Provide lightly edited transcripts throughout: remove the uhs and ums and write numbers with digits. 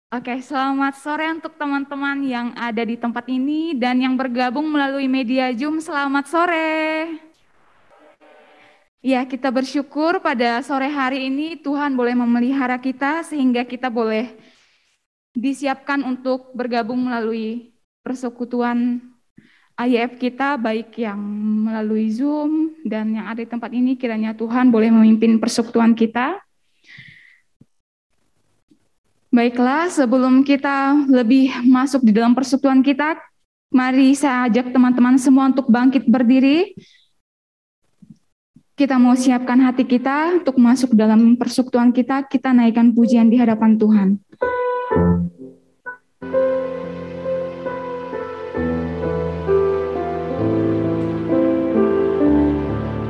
Oke, selamat sore untuk teman-teman yang ada di tempat ini dan yang bergabung melalui media Zoom. Selamat sore. Ya, kita bersyukur pada sore hari ini Tuhan boleh memelihara kita sehingga kita boleh disiapkan untuk bergabung melalui persekutuan IF kita, baik yang melalui Zoom dan yang ada di tempat ini. Kiranya Tuhan boleh memimpin persekutuan kita. Baiklah, sebelum kita lebih masuk di dalam persekutuan kita, mari saya ajak teman-teman semua untuk bangkit berdiri. Kita mau siapkan hati kita untuk masuk dalam persekutuan kita. Kita naikkan pujian di hadapan Tuhan.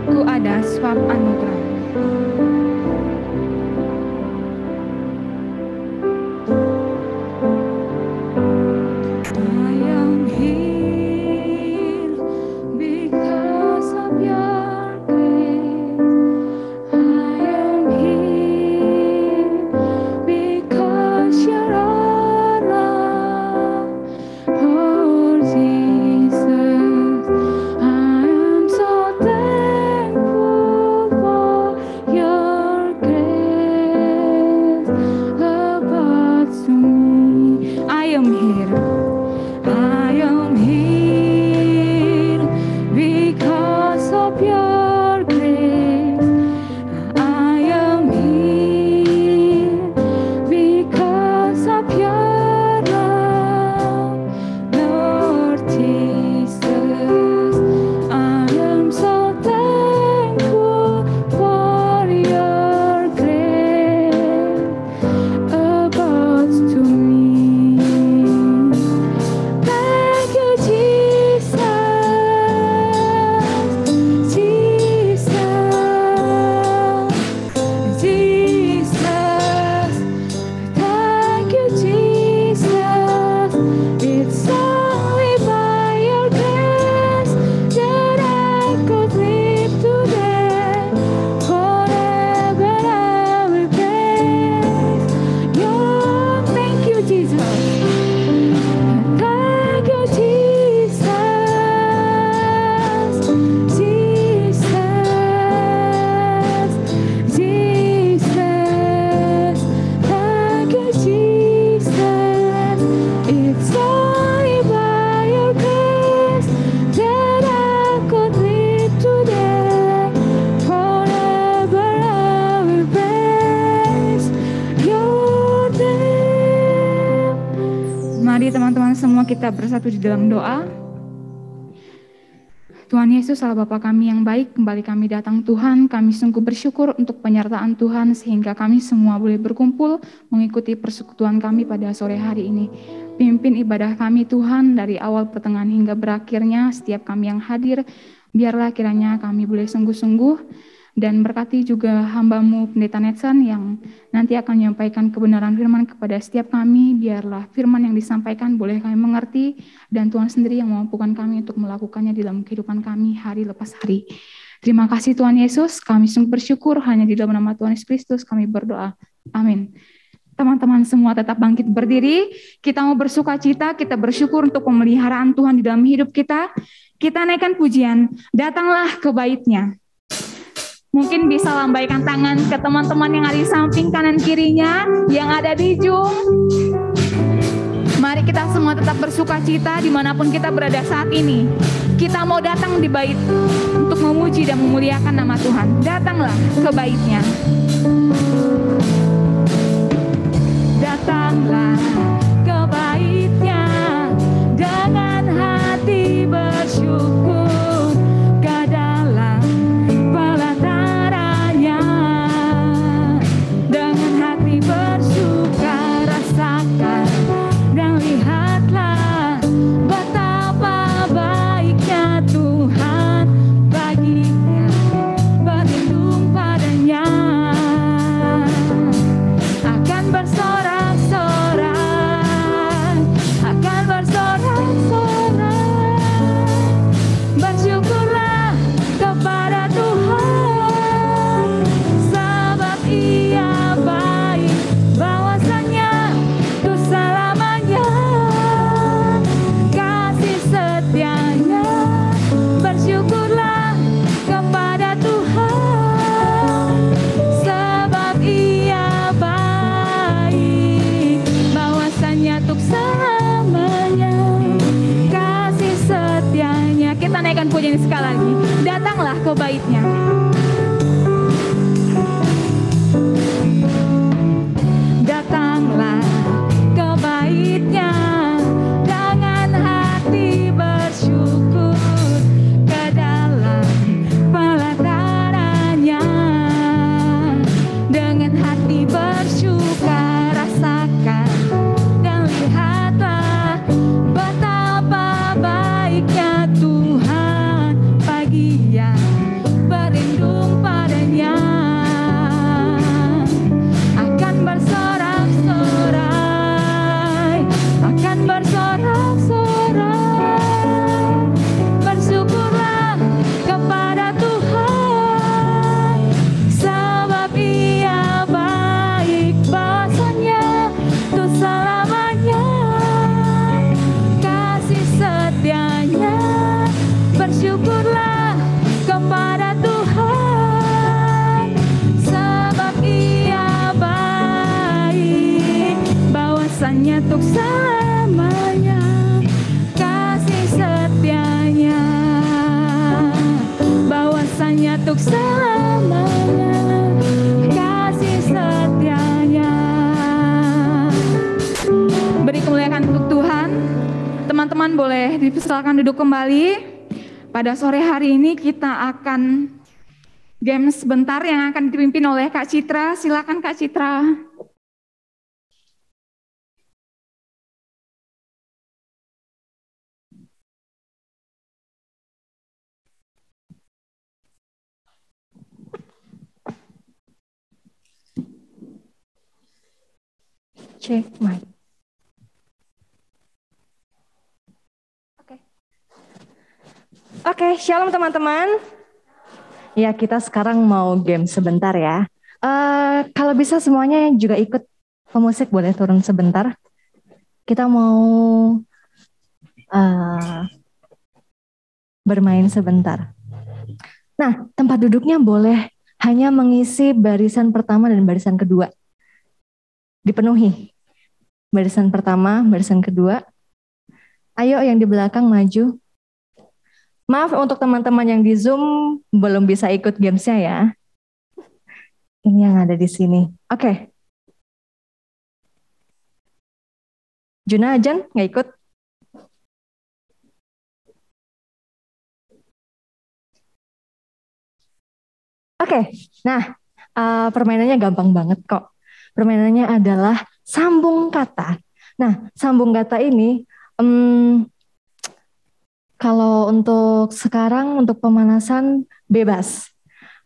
Ku ada sebab anugerah. Kita bersatu di dalam doa. Tuhan Yesus, Allah Bapa kami yang baik, kembali kami datang Tuhan. Kami sungguh bersyukur untuk penyertaan Tuhan sehingga kami semua boleh berkumpul mengikuti persekutuan kami pada sore hari ini. Pimpin ibadah kami Tuhan dari awal pertengahan hingga berakhirnya. Setiap kami yang hadir, biarlah kiranya kami boleh sungguh-sungguh dan berkati juga hamba-Mu Pendeta Netson yang nanti akan menyampaikan kebenaran firman kepada setiap kami. Biarlah firman yang disampaikan boleh kami mengerti dan Tuhan sendiri yang memampukan kami untuk melakukannya di dalam kehidupan kami hari lepas hari. Terima kasih Tuhan Yesus, kami sungguh bersyukur hanya di dalam nama Tuhan Yesus Kristus kami berdoa. Amin. Teman-teman semua tetap bangkit berdiri. Kita mau bersukacita, kita bersyukur untuk pemeliharaan Tuhan di dalam hidup kita. Kita naikkan pujian, datanglah ke bait-Nya. Mungkin bisa lambaikan tangan ke teman-teman yang ada di samping kanan kirinya, yang ada di Zoom. Mari kita semua tetap bersukacita dimanapun kita berada saat ini. Kita mau datang di bait untuk memuji dan memuliakan nama Tuhan. Datanglah ke bait-Nya. Datanglah ke bait-Nya dengan hati bersyukur. Bersorak-sorak nyanyikan pujian ini sekali lagi. Datanglah ke baitnya. Datanglah ke baitnya dengan hati bersyukur, ke dalam pelatarannya dengan hati bersyukur. Rasakan dan lihatlah betapa baiknya Tuhan bagi yang berlindung padanya. Akan bersorak-sorai, akan bersorak-sorai. Bersyukurlah kepada Tuhan, sebab Ia baik, bahasanya untuk selamanya. Kasih setianya, bersyukurlah kepada Tuhan, sebab Ia baik, bahwasanya untuk selamanya. Kasih setianya, bahwasanya untuk selamanya. Kasih setianya. Beri kemuliaan untuk Tuhan. Teman-teman boleh dipersilakan duduk kembali. Pada sore hari ini kita akan game sebentar yang akan dipimpin oleh Kak Citra. Silakan Kak Citra. Check mic. Oke, shalom teman-teman. Ya, kita sekarang mau game sebentar ya. Kalau bisa semuanya juga ikut pemusik boleh turun sebentar. Kita mau bermain sebentar. Nah, tempat duduknya boleh hanya mengisi barisan pertama dan barisan kedua. Dipenuhi. Barisan pertama, barisan kedua. Ayo yang di belakang maju. Maaf untuk teman-teman yang di Zoom belum bisa ikut gamesnya ya. Ini yang ada di sini. Oke. Juna Ajan nggak ikut? Oke. Nah, permainannya gampang banget kok. Permainannya adalah sambung kata. Nah, sambung kata ini kalau untuk sekarang, untuk pemanasan bebas.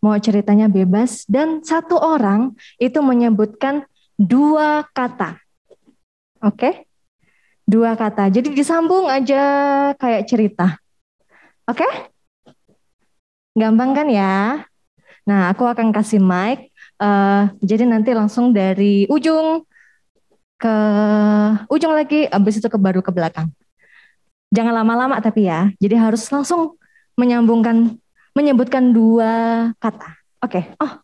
Mau ceritanya bebas. Dan satu orang itu menyebutkan 2 kata. Oke? 2 kata. Jadi disambung aja kayak cerita. Oke? Gampang kan ya? Nah, aku akan kasih mic. Jadi nanti langsung dari ujung ke ujung lagi, habis itu baru ke belakang. Jangan lama-lama tapi ya. Jadi harus langsung menyebutkan 2 kata. Oke. Oh,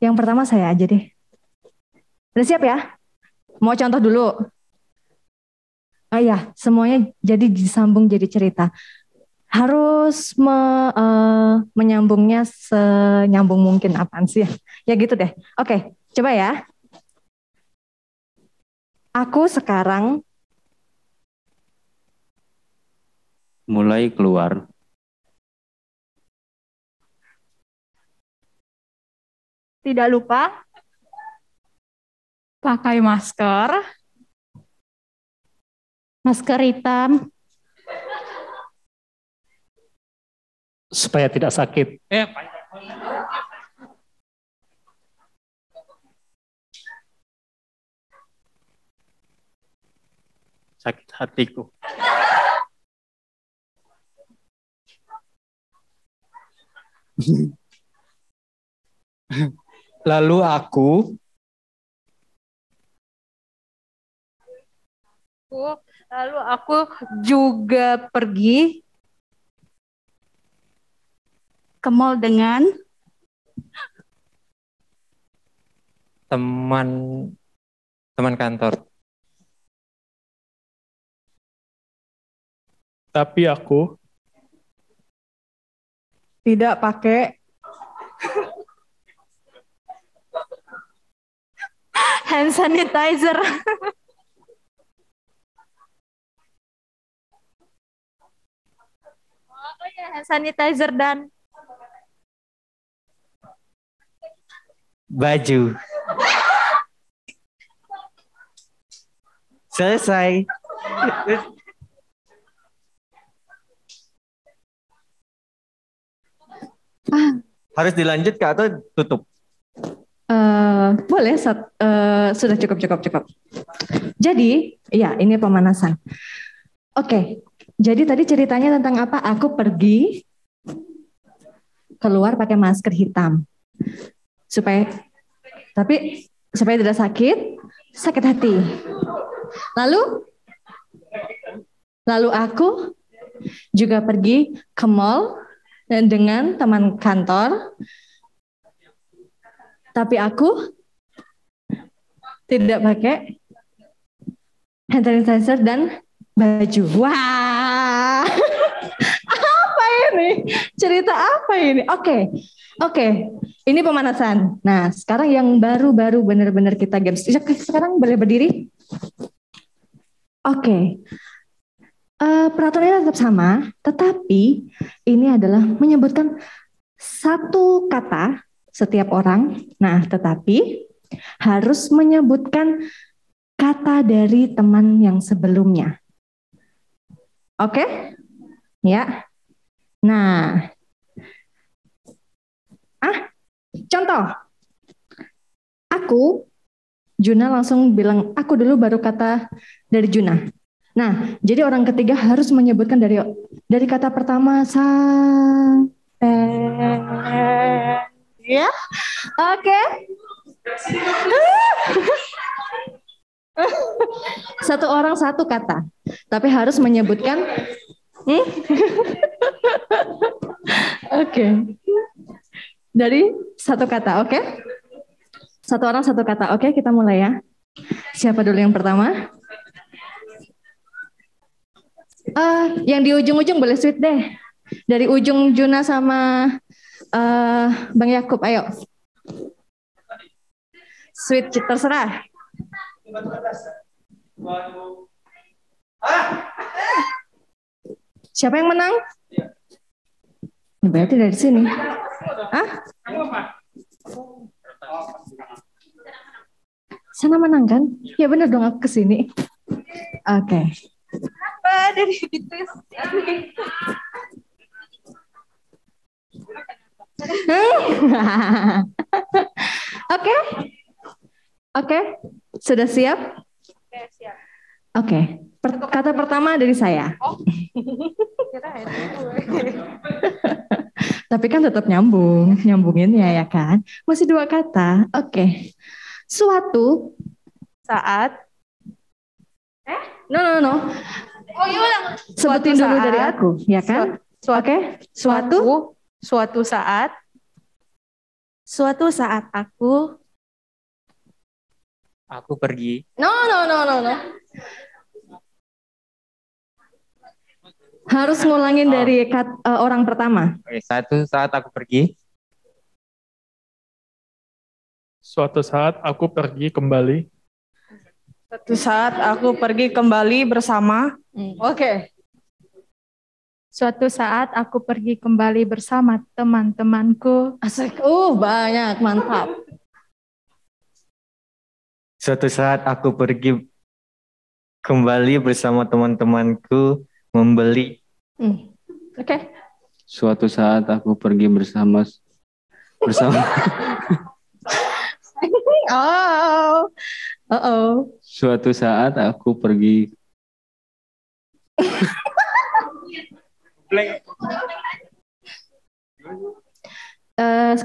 yang pertama saya aja deh. Udah siap ya? Mau contoh dulu? Oh iya, semuanya jadi disambung jadi cerita. Harus menyambungnya senyambung mungkin, apaan sih ya? Ya gitu deh. Oke, coba ya. Aku sekarang mulai keluar. Tidak lupa Pakai masker. masker hitam. Supaya tidak sakit. Sakit hatiku. Lalu aku juga pergi ke mall dengan teman kantor. Tapi aku Tidak pakai hand sanitizer. Oh ya, hand sanitizer dan Baju. Selesai. Harus dilanjut Kak atau tutup? Boleh, sudah cukup. Jadi, ya ini pemanasan. Oke, jadi tadi ceritanya tentang apa? Aku pergi keluar pakai masker hitam supaya tidak sakit hati. Lalu aku juga pergi ke mall dengan teman kantor. Tapi aku tidak pakai hand sanitizer dan baju. Wah, apa ini? Cerita apa ini? Oke. Ini pemanasan. Nah, sekarang yang baru-baru benar-benar kita games. Sekarang boleh berdiri? Oke. Peraturannya tetap sama, tetapi ini adalah menyebutkan satu kata setiap orang. Nah, tetapi harus menyebutkan kata dari teman yang sebelumnya. Oke? Ya. Nah. Contoh. Juna langsung bilang aku dulu baru kata dari Juna. Nah, jadi orang ketiga harus menyebutkan dari kata pertama ya. Oke. Satu orang satu kata, tapi harus menyebutkan. Oke. Dari satu kata, oke? Satu orang satu kata, oke? Kita mulai ya. Siapa dulu yang pertama? Yang di ujung-ujung boleh sweet deh. Dari ujung Juna sama Bang Yakub, ayo. Sweet, terserah. Siapa yang menang? Berarti dari sini. Sana menang kan? Ya benar dong, aku kesini. Oke. Apa dari dites? Oke. Sudah siap? Siap. Oke. Kata pertama dari saya. Tapi kan tetap nyambunginnya ya kan? Masih dua kata. Oke. Suatu saat. No. Oh iya. Sebutin dulu dari aku, ya kan? Oke. Suatu saat Aku pergi. No. Harus ngulangin dari orang pertama. Oke, satu saat aku pergi. Suatu saat aku pergi kembali. Suatu saat aku pergi kembali bersama. Oke. Suatu saat aku pergi kembali bersama teman-temanku. Asik. Banyak, mantap. Suatu saat aku pergi kembali bersama teman-temanku membeli. Oke. Suatu saat aku pergi bersama. Suatu saat aku pergi.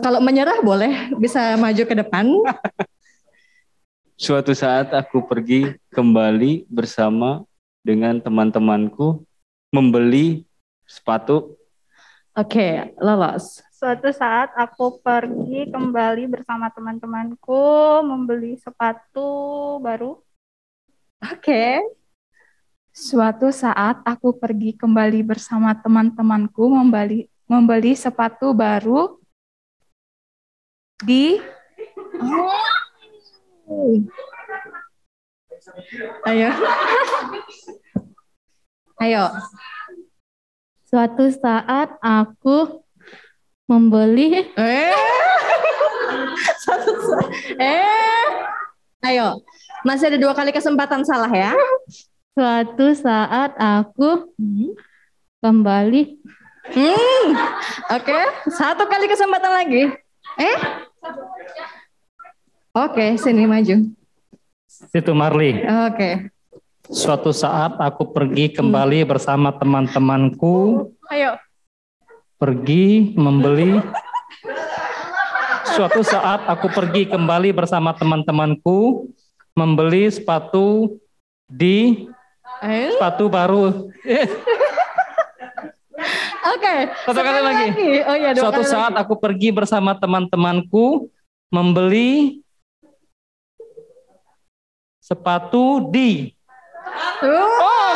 Kalau menyerah boleh, bisa maju ke depan. Suatu saat aku pergi kembali bersama dengan teman-temanku membeli sepatu. Oke, lolos. Suatu saat aku pergi kembali bersama teman-temanku membeli sepatu baru. Oke. Suatu saat aku pergi kembali bersama teman-temanku membeli sepatu baru di Ayo. Ayo. Suatu saat aku membeli Ayo. Masih ada 2 kali kesempatan salah ya. suatu saat aku kembali Oke, 1 kali kesempatan lagi. Oke, sini maju. Itu Marli. Oke. Suatu saat aku pergi kembali bersama teman-temanku. Ayo. Pergi membeli. Suatu saat aku pergi kembali bersama teman-temanku membeli sepatu di sepatu baru. Oke. Satu kali lagi. Oh iya, 2 Suatu kali saat lagi. aku pergi bersama teman-temanku membeli sepatu di. Oh.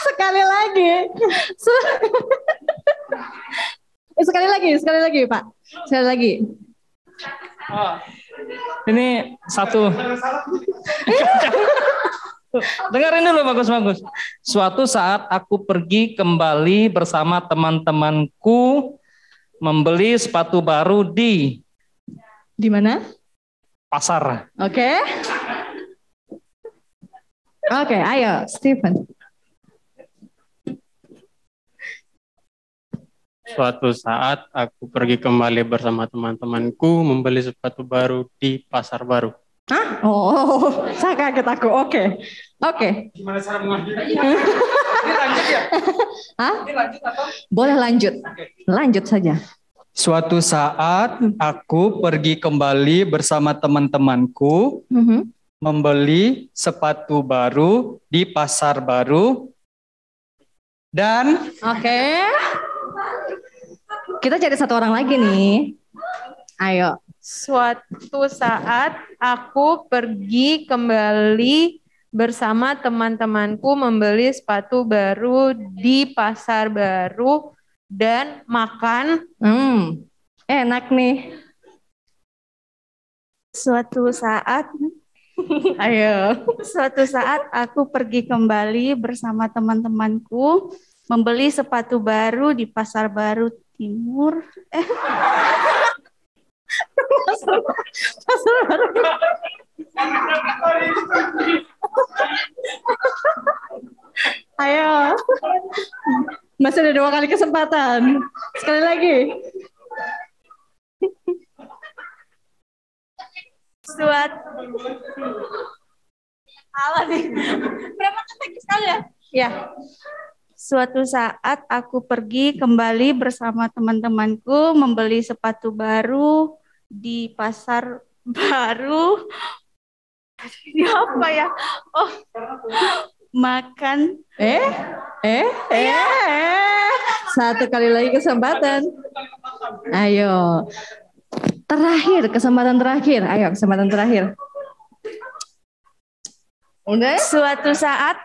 Sekali lagi. Sekali lagi, Pak. Sekali lagi. Ini satu. Dengarin dulu bagus-bagus. Suatu saat aku pergi kembali bersama teman-temanku membeli sepatu baru di mana? pasar. Oke. Oke, ayo, Stephen. Suatu saat aku pergi kembali bersama teman-temanku membeli sepatu baru di pasar baru. Hah? Oh, saya kaget aku. Oke. Gimana cara mengakhiri? Ini lanjut ya? Hah? Ini lanjut atau? Boleh lanjut. Lanjut saja. Suatu saat aku pergi kembali bersama teman-temanku membeli sepatu baru di pasar baru dan kita cari 1 orang lagi nih. Ayo. Suatu saat aku pergi kembali bersama teman-temanku membeli sepatu baru di pasar baru dan makan. Enak nih. Suatu saat Suatu saat aku pergi kembali bersama teman-temanku membeli sepatu baru di pasar baru timur. Pasar baru. Ayo. Masih ada 2 kali kesempatan. Sekali lagi. Berapa kali sekali ya? Ya. Suatu saat aku pergi kembali bersama teman-temanku membeli sepatu baru di pasar baru. Ini apa ya? Oh, makan. 1 kali lagi kesempatan. Ayo. Kesempatan terakhir. Ayo, kesempatan terakhir. Udah? Suatu saat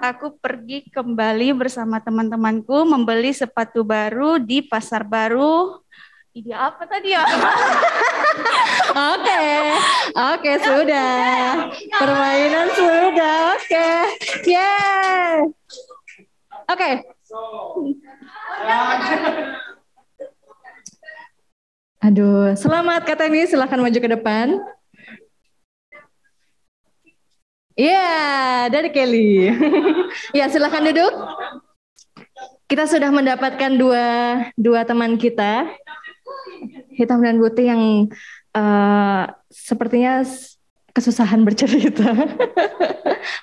aku pergi kembali bersama teman-temanku membeli sepatu baru di pasar baru. Ide apa tadi ya? Oke, sudah. Permainan sudah. Oke. Yeah. Oke. Aduh, selamat Kak Temi, silahkan maju ke depan. Iya, dari Kelly. Ya, silahkan duduk. Kita sudah mendapatkan dua teman kita, hitam dan putih yang sepertinya kesusahan bercerita.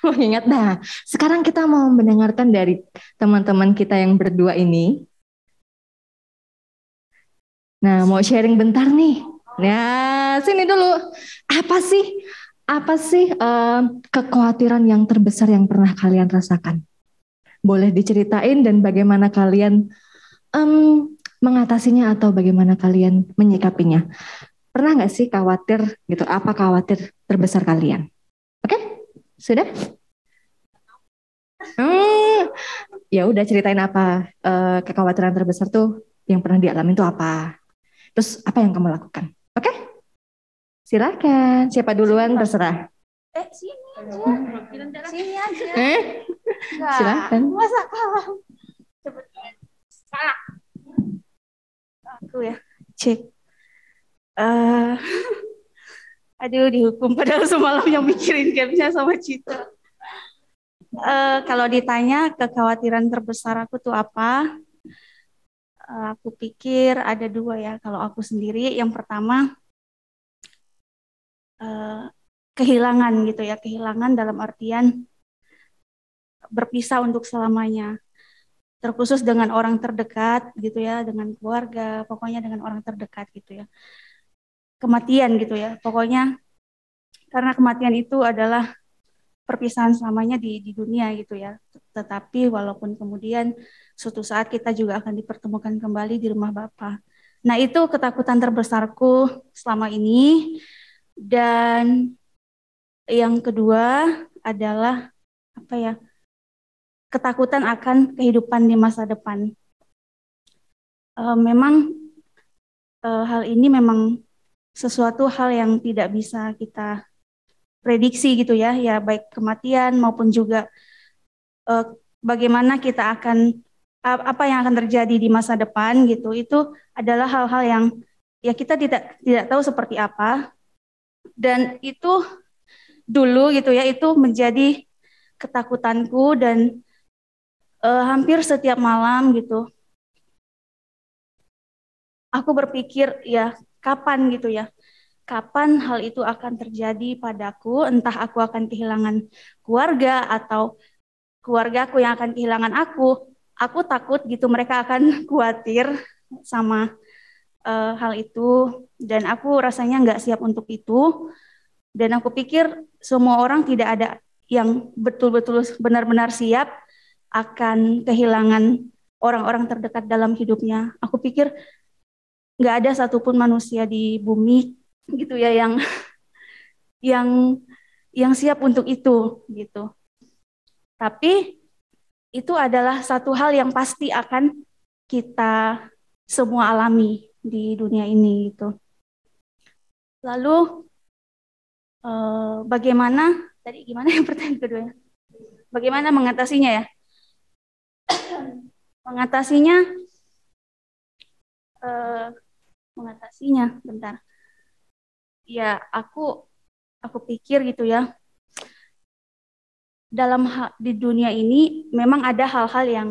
Mengingat, nah sekarang kita mau mendengarkan dari teman-teman kita yang berdua ini. Nah, mau sharing bentar nih. Nah, sini dulu. Apa sih kekhawatiran yang terbesar yang pernah kalian rasakan? Boleh diceritain dan bagaimana kalian mengatasinya atau bagaimana kalian menyikapinya? Pernah nggak sih khawatir gitu? Apa khawatir terbesar kalian? Oke, sudah? ya udah ceritain apa kekhawatiran terbesar tuh yang pernah dialami itu apa. Terus apa yang kamu lakukan? Oke? Silakan. Siapa duluan terserah. Sini aja. Sini aja. Enggak. Silakan. Masa kalah? Salah. Aku ya. Cek. Aduh, dihukum padahal semalam yang mikirin gamesnya sama Cita. Kalau ditanya kekhawatiran terbesar aku tuh apa? Aku pikir ada dua ya. Kalau aku sendiri, yang pertama kehilangan gitu ya, kehilangan dalam artian berpisah untuk selamanya. Terkhusus dengan orang terdekat gitu ya, dengan keluarga, pokoknya dengan orang terdekat gitu ya. Kematian gitu ya, pokoknya karena kematian itu adalah perpisahan selamanya di dunia gitu ya. Tetapi walaupun kemudian suatu saat kita juga akan dipertemukan kembali di rumah Bapa. Nah, itu ketakutan terbesarku selama ini. Dan yang kedua adalah apa ya? Ketakutan akan kehidupan di masa depan. Memang hal ini memang sesuatu hal yang tidak bisa kita prediksi gitu ya, ya baik kematian maupun juga bagaimana kita akan apa yang akan terjadi di masa depan gitu. Itu adalah hal-hal yang ya kita tidak tahu seperti apa. Dan itu dulu gitu ya, itu menjadi ketakutanku dan hampir setiap malam gitu aku berpikir ya kapan gitu ya, kapan hal itu akan terjadi padaku, entah aku akan kehilangan keluarga atau keluargaku yang akan kehilangan aku takut gitu mereka akan khawatir sama hal itu dan aku rasanya nggak siap untuk itu. Dan aku pikir semua orang tidak ada yang betul-betul benar-benar siap akan kehilangan orang-orang terdekat dalam hidupnya. Aku pikir nggak ada satupun manusia di bumi gitu ya yang siap untuk itu gitu. Tapi itu adalah satu hal yang pasti akan kita semua alami di dunia ini gitu. Lalu bagaimana tadi gimana yang pertanyaan kedua? Bagaimana mengatasinya ya? Mengatasinya bentar. Ya, aku pikir gitu ya. Di dunia ini memang ada hal-hal yang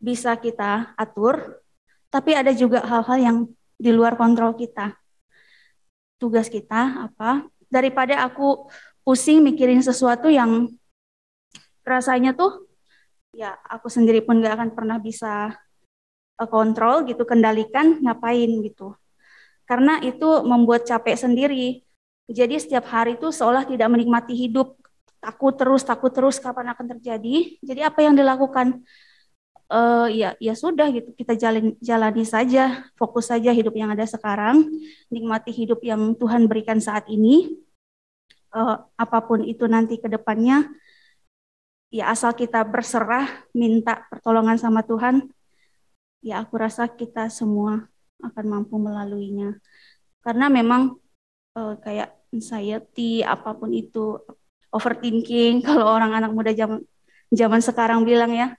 bisa kita atur, tapi ada juga hal-hal yang di luar kontrol kita. Tugas kita apa? Daripada aku pusing mikirin sesuatu yang rasanya tuh ya aku sendiri pun gak akan pernah bisa kontrol gitu, kendalikan, ngapain gitu. Karena itu membuat capek sendiri. Jadi setiap hari itu seolah tidak menikmati hidup. Takut terus kapan akan terjadi. Jadi apa yang dilakukan? Ya sudah gitu, kita jalani saja, fokus saja hidup yang ada sekarang, nikmati hidup yang Tuhan berikan saat ini. Apapun itu nanti ke depannya, ya asal kita berserah, minta pertolongan sama Tuhan, ya aku rasa kita semua akan mampu melaluinya. Karena memang kayak anxiety, apapun itu, overthinking, kalau orang anak muda zaman sekarang bilang ya,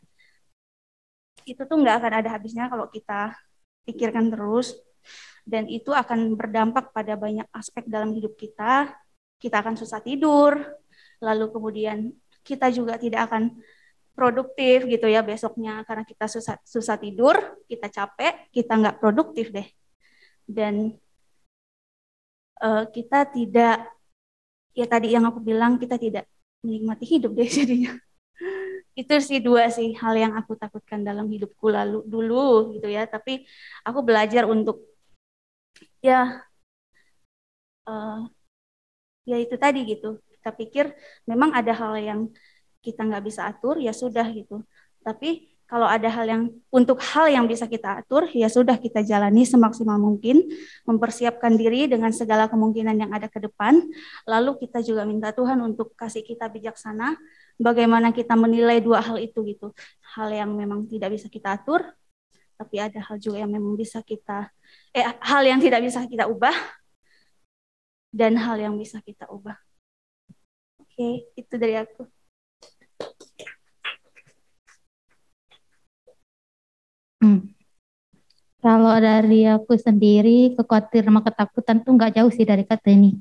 itu tuh nggak akan ada habisnya kalau kita pikirkan terus. Dan itu akan berdampak pada banyak aspek dalam hidup kita. Kita akan susah tidur, lalu kemudian kita juga tidak akan produktif gitu ya besoknya karena kita susah tidur, kita capek, kita nggak produktif deh. Dan kita tidak, ya tadi yang aku bilang, kita tidak menikmati hidup deh jadinya. Itu sih dua sih hal yang aku takutkan dalam hidupku dulu gitu ya. Tapi aku belajar untuk ya itu tadi gitu. Kita pikir memang ada hal yang kita nggak bisa atur, ya sudah gitu. Tapi kalau ada untuk hal yang bisa kita atur, ya sudah kita jalani semaksimal mungkin, mempersiapkan diri dengan segala kemungkinan yang ada ke depan. Lalu kita juga minta Tuhan untuk kasih kita bijaksana, bagaimana kita menilai dua hal itu gitu. Hal yang memang tidak bisa kita atur, tapi ada hal juga yang memang bisa hal yang tidak bisa kita ubah, dan hal yang bisa kita ubah. Oke, itu dari aku. Kalau dari aku sendiri, kekhawatiran sama ketakutan tuh nggak jauh sih dari kata ini.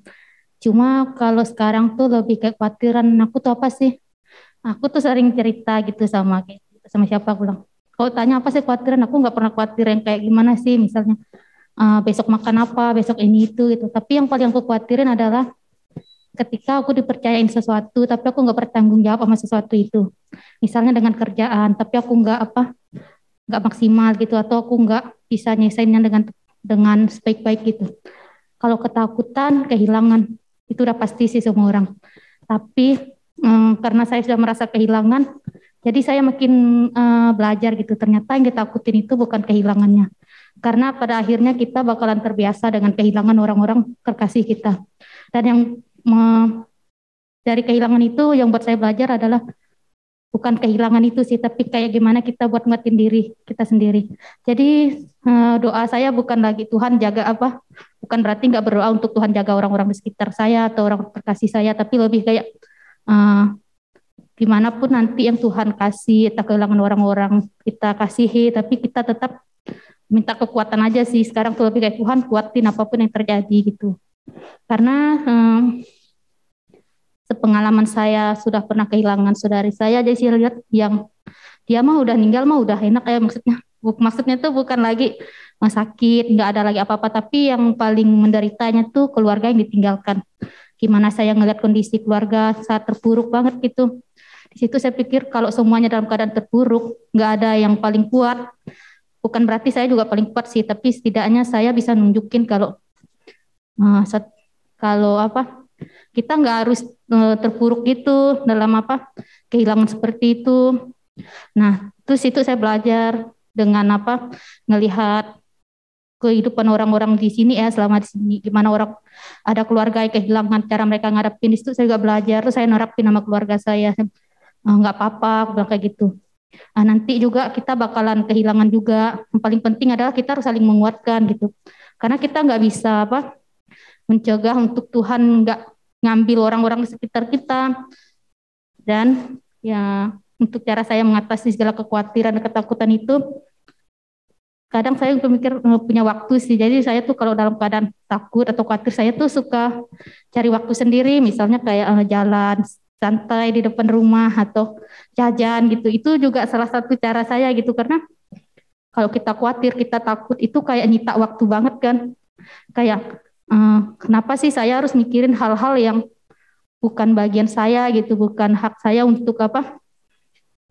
Cuma kalau sekarang tuh lebih kayak kekhawatiran aku tuh apa sih? Aku tuh sering cerita gitu sama siapa aku bilang. Kalau tanya apa sih kekhawatiran, aku nggak pernah khawatir yang kayak gimana sih, misalnya besok makan apa, besok ini itu gitu. Tapi yang paling aku khawatirin adalah ketika aku dipercayain sesuatu, tapi aku nggak bertanggung jawab sama sesuatu itu. Misalnya dengan kerjaan, tapi aku nggak maksimal gitu, atau aku nggak bisa nyelesainnya dengan sebaik-baik gitu. Kalau ketakutan, kehilangan, itu udah pasti sih semua orang. Tapi karena saya sudah merasa kehilangan, jadi saya makin belajar gitu. Ternyata yang ditakutin itu bukan kehilangannya. Karena pada akhirnya kita bakalan terbiasa dengan kehilangan orang-orang terkasih kita. Dan yang dari kehilangan itu yang buat saya belajar adalah bukan kehilangan itu sih, tapi kayak gimana kita buat nguatin diri kita sendiri. Jadi doa saya bukan lagi Tuhan jaga apa, bukan berarti nggak berdoa untuk Tuhan jaga orang-orang di sekitar saya atau orang terkasih saya, tapi lebih kayak gimana pun nanti yang Tuhan kasih, kita kehilangan orang-orang kita kasihi, tapi kita tetap minta kekuatan aja sih. Sekarang tuh lebih kayak Tuhan kuatin apapun yang terjadi gitu. Karena sepengalaman saya sudah pernah kehilangan saudari saya, jadi saya lihat yang dia mah udah meninggal mah udah enak ya, maksudnya tuh bukan lagi sakit, nggak ada lagi apa-apa, tapi yang paling menderitanya tuh keluarga yang ditinggalkan. Gimana saya ngelihat kondisi keluarga saat terpuruk banget gitu. Di situ saya pikir kalau semuanya dalam keadaan terpuruk, nggak ada yang paling kuat. Bukan berarti saya juga paling kuat sih, tapi setidaknya saya bisa nunjukin kalau kita nggak harus terpuruk gitu dalam kehilangan seperti itu. Nah, terus itu saya belajar dengan ngelihat kehidupan orang-orang di sini ya, selama di sini gimana orang ada keluarga yang kehilangan, cara mereka ngadepin itu saya juga belajar. Terus saya nerapin sama keluarga saya, nggak apa-apa, aku bilang kayak gitu. Nanti juga kita bakalan kehilangan juga. Yang paling penting adalah kita harus saling menguatkan gitu. Karena kita nggak bisa mencegah untuk Tuhan nggak ngambil orang-orang di sekitar kita. Dan ya untuk cara saya mengatasi segala kekhawatiran dan ketakutan itu, kadang saya berpikir punya waktu sih. Jadi saya tuh kalau dalam keadaan takut atau khawatir, saya tuh suka cari waktu sendiri, misalnya kayak jalan santai di depan rumah atau jajan gitu. Itu juga salah satu cara saya gitu, karena kalau kita khawatir, kita takut itu kayak nyita waktu banget kan. Kayak kenapa sih saya harus mikirin hal-hal yang bukan bagian saya gitu, bukan hak saya untuk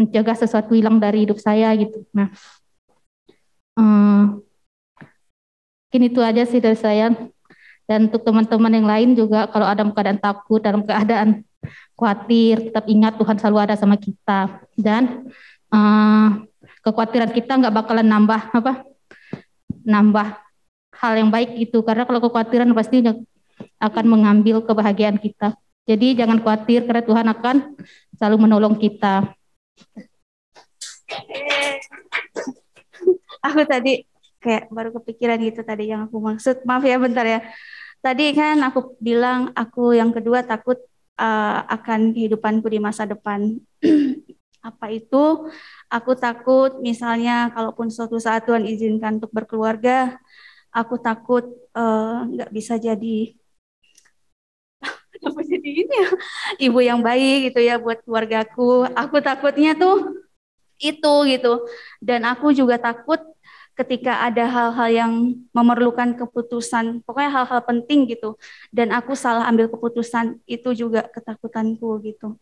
mencegah sesuatu hilang dari hidup saya gitu. Nah, mungkin itu aja sih dari saya. Dan untuk teman-teman yang lain juga, kalau ada keadaan takut, dalam keadaan khawatir, tetap ingat Tuhan selalu ada sama kita. Dan kekhawatiran kita nggak bakalan nambah hal yang baik gitu, karena kalau kekhawatiran pasti akan mengambil kebahagiaan kita. Jadi jangan khawatir, karena Tuhan akan selalu menolong kita. Aku tadi kayak baru kepikiran gitu tadi yang aku maksud. Maaf ya bentar ya. Tadi kan aku bilang aku yang kedua takut akan kehidupanku di masa depan. Apa itu? Aku takut misalnya kalaupun suatu saat Tuhan izinkan untuk berkeluarga, aku takut nggak bisa jadi ibu yang baik gitu ya buat keluargaku. Aku takutnya tuh itu gitu. Dan aku juga takut ketika ada hal-hal yang memerlukan keputusan, pokoknya hal-hal penting gitu, dan aku salah ambil keputusan, itu juga ketakutanku gitu.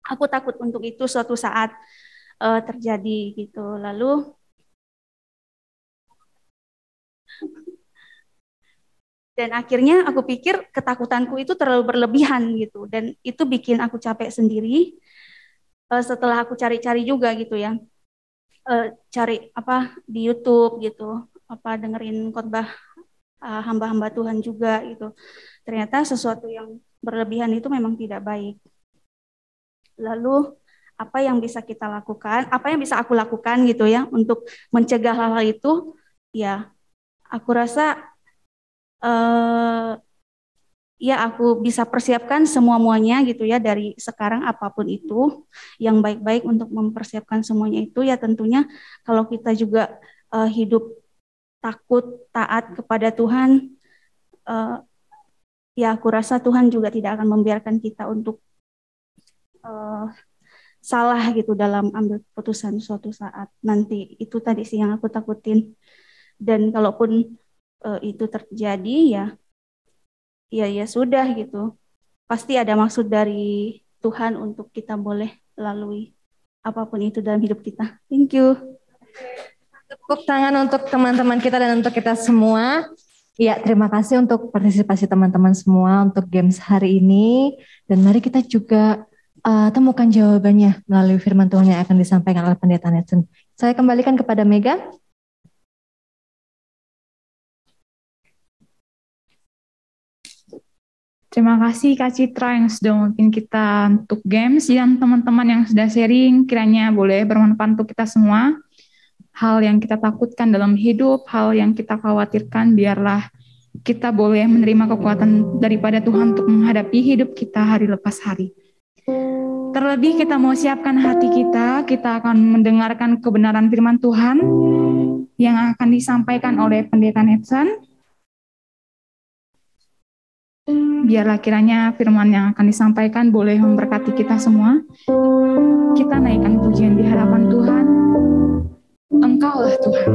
Aku takut untuk itu suatu saat terjadi gitu. Lalu dan akhirnya aku pikir ketakutanku itu terlalu berlebihan gitu, dan itu bikin aku capek sendiri. Setelah aku cari-cari juga gitu ya, cari apa di YouTube gitu, apa dengerin khotbah hamba-hamba Tuhan juga gitu. Ternyata sesuatu yang berlebihan itu memang tidak baik. Lalu apa yang bisa kita lakukan, apa yang bisa aku lakukan gitu ya untuk mencegah hal-hal itu, ya aku rasa ya aku bisa persiapkan semua-muanya gitu ya dari sekarang apapun itu yang baik-baik untuk mempersiapkan semuanya itu ya tentunya kalau kita juga hidup takut taat kepada Tuhan ya aku rasa Tuhan juga tidak akan membiarkan kita untuk salah gitu dalam ambil keputusan suatu saat nanti. Itu tadi sih yang aku takutin. Dan kalaupun itu terjadi ya sudah gitu. Pasti ada maksud dari Tuhan untuk kita boleh lalui apapun itu dalam hidup kita. Thank you. Tepuk tangan untuk teman-teman kita dan untuk kita semua. Ya, terima kasih untuk partisipasi teman-teman semua untuk games hari ini. Dan mari kita juga temukan jawabannya melalui firman Tuhan yang akan disampaikan oleh Pendeta Netson. Saya kembalikan kepada Mega. Terima kasih Kak Citra yang sudah memimpin kita untuk games dan teman-teman yang sudah sharing kiranya boleh bermanfaat untuk kita semua. Hal yang kita takutkan dalam hidup, hal yang kita khawatirkan, biarlah kita boleh menerima kekuatan daripada Tuhan untuk menghadapi hidup kita hari lepas hari. Terlebih kita mau siapkan hati kita akan mendengarkan kebenaran firman Tuhan yang akan disampaikan oleh Pendeta Netson. Biarlah kiranya firman yang akan disampaikan boleh memberkati kita semua. Kita naikkan pujian di hadapan Tuhan. Engkaulah Tuhan.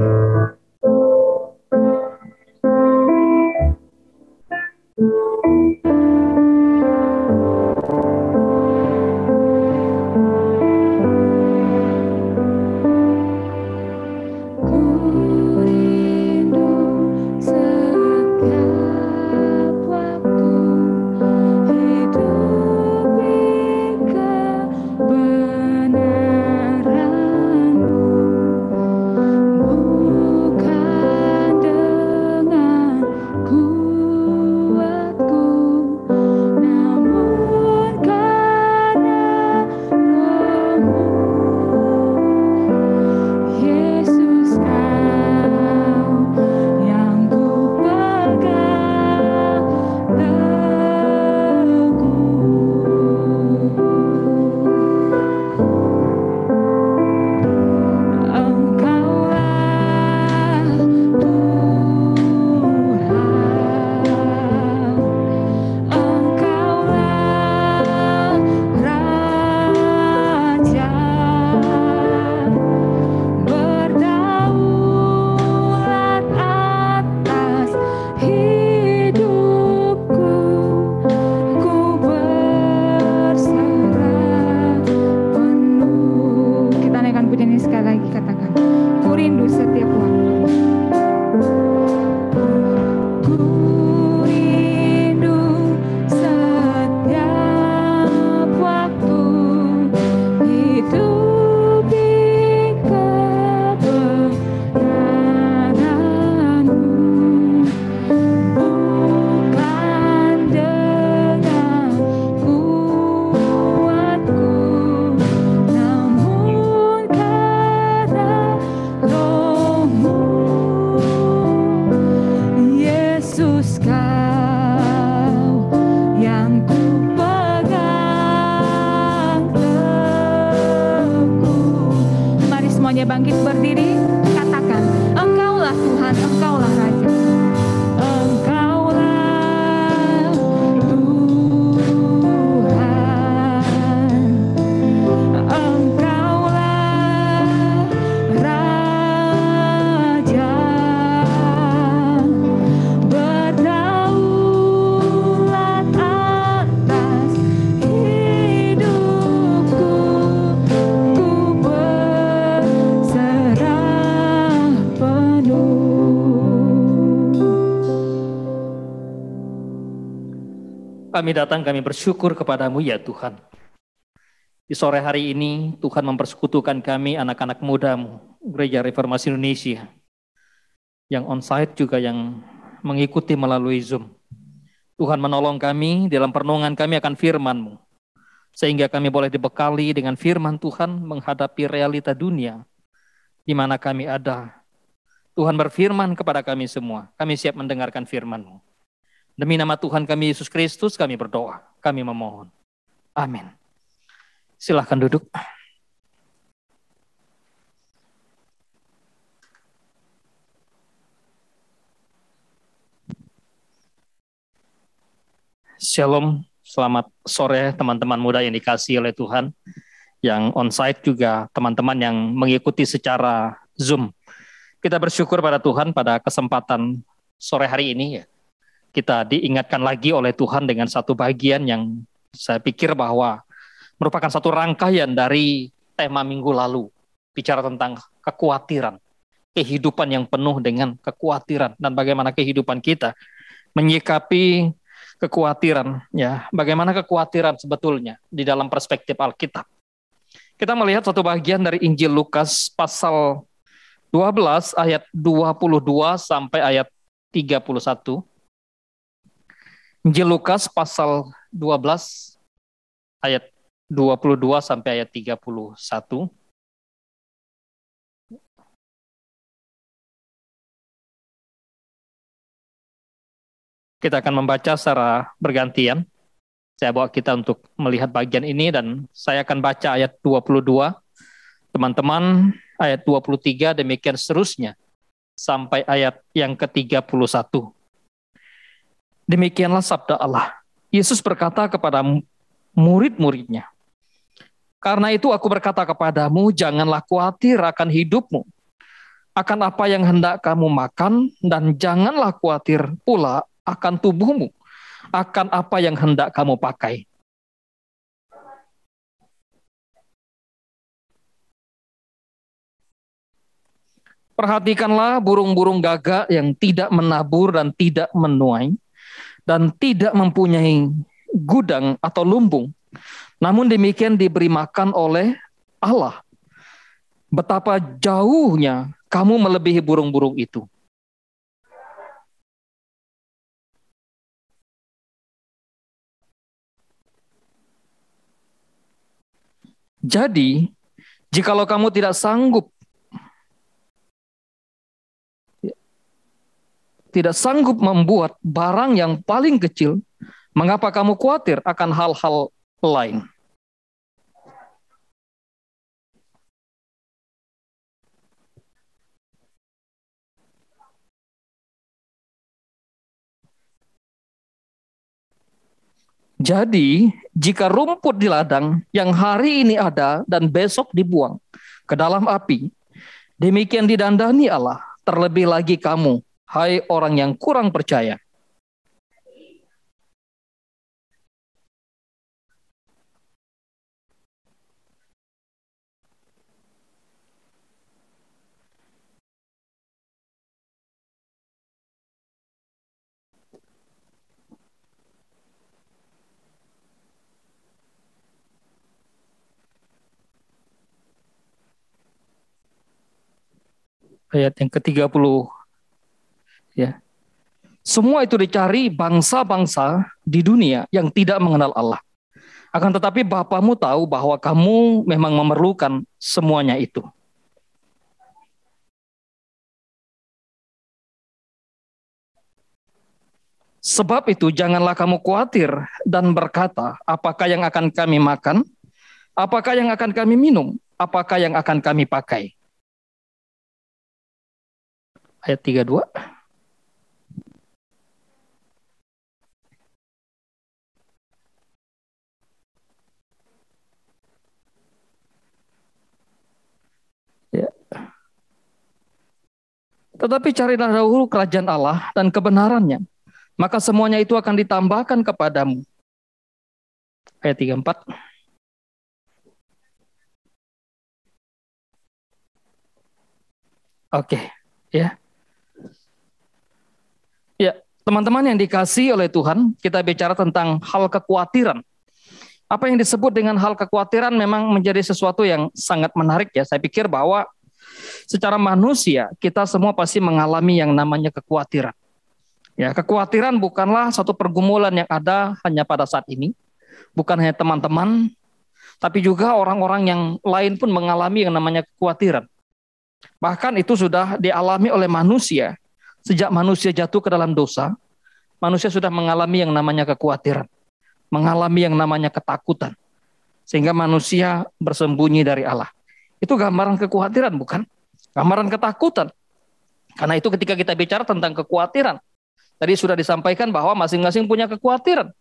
Bangkit berdiri, katakan, Engkaulah Tuhan, Engkaulah Raja. Engkaulah Tuhan, Engkaulah Raja, berdaulat atas hidupku, Kami datang, kami bersyukur kepadamu ya Tuhan. Di sore hari ini Tuhan mempersekutukan kami anak-anak muda-Mu, Gereja Reformasi Indonesia, yang on-site juga yang mengikuti melalui Zoom. Tuhan menolong kami dalam perenungan kami akan firman-Mu, sehingga kami boleh dibekali dengan firman Tuhan menghadapi realita dunia di mana kami ada. Tuhan berfirman kepada kami semua, kami siap mendengarkan firman-Mu. Demi nama Tuhan kami Yesus Kristus kami berdoa, kami memohon. Amin. Silahkan duduk. Shalom, selamat sore teman-teman muda yang dikasihi oleh Tuhan, yang on-site juga teman-teman yang mengikuti secara Zoom. Kita bersyukur pada Tuhan pada kesempatan sore hari ini ya. Kita diingatkan lagi oleh Tuhan dengan satu bagian yang saya pikir bahwa merupakan satu rangkaian dari tema minggu lalu, bicara tentang kekhawatiran, kehidupan yang penuh dengan kekhawatiran, dan bagaimana kehidupan kita menyikapi kekhawatiran, ya, bagaimana kekhawatiran sebetulnya di dalam perspektif Alkitab. Kita melihat satu bagian dari Injil Lukas pasal 12 ayat 22 sampai ayat 31. Injil Lukas pasal 12 ayat 22 sampai ayat 31. Kita akan membaca secara bergantian. Saya bawa kita untuk melihat bagian ini dan saya akan baca ayat 22. Teman-teman ayat 23 demikian seterusnya sampai ayat yang ke-31. Demikianlah sabda Allah. Yesus berkata kepada murid-muridnya, "Karena itu aku berkata kepadamu, janganlah khawatir akan hidupmu, akan apa yang hendak kamu makan, dan janganlah khawatir pula akan tubuhmu, akan apa yang hendak kamu pakai. Perhatikanlah burung-burung gagak yang tidak menabur dan tidak menuai, dan tidak mempunyai gudang atau lumbung, namun demikian diberi makan oleh Allah. Betapa jauhnya kamu melebihi burung-burung itu. Jadi, jikalau kamu tidak sanggup membuat barang yang paling kecil, mengapa kamu khawatir akan hal-hal lain?" Jadi, jika rumput di ladang yang hari ini ada dan besok dibuang ke dalam api, demikian didandani Allah, terlebih lagi kamu, hai orang yang kurang percaya. Ayat yang ke-30. Ya. Semua itu dicari bangsa-bangsa di dunia yang tidak mengenal Allah. Akan tetapi Bapamu tahu bahwa kamu memang memerlukan semuanya itu. Sebab itu janganlah kamu khawatir dan berkata, apakah yang akan kami makan? Apakah yang akan kami minum? Apakah yang akan kami pakai? Ayat 32. Ya. Tetapi carilah dahulu kerajaan Allah dan kebenarannya, maka semuanya itu akan ditambahkan kepadamu. Ayat 34. Oke, ya. Ya, teman-teman yang dikasihi oleh Tuhan, kita bicara tentang hal kekhawatiran Apa yang disebut dengan hal kekhawatiran memang menjadi sesuatu yang sangat menarik ya. Saya pikir bahwa secara manusia kita semua pasti mengalami yang namanya kekhawatiran. Ya, kekhawatiran bukanlah satu pergumulan yang ada hanya pada saat ini, bukan hanya teman-teman, tapi juga orang-orang yang lain pun mengalami yang namanya kekhawatiran. Bahkan itu sudah dialami oleh manusia sejak manusia jatuh ke dalam dosa. Manusia sudah mengalami yang namanya kekhawatiran, mengalami yang namanya ketakutan, sehingga manusia bersembunyi dari Allah. Itu gambaran kekhawatiran, bukan? Gambaran ketakutan. Karena itu ketika kita bicara tentang kekhawatiran, tadi sudah disampaikan bahwa masing-masing punya kekhawatiran.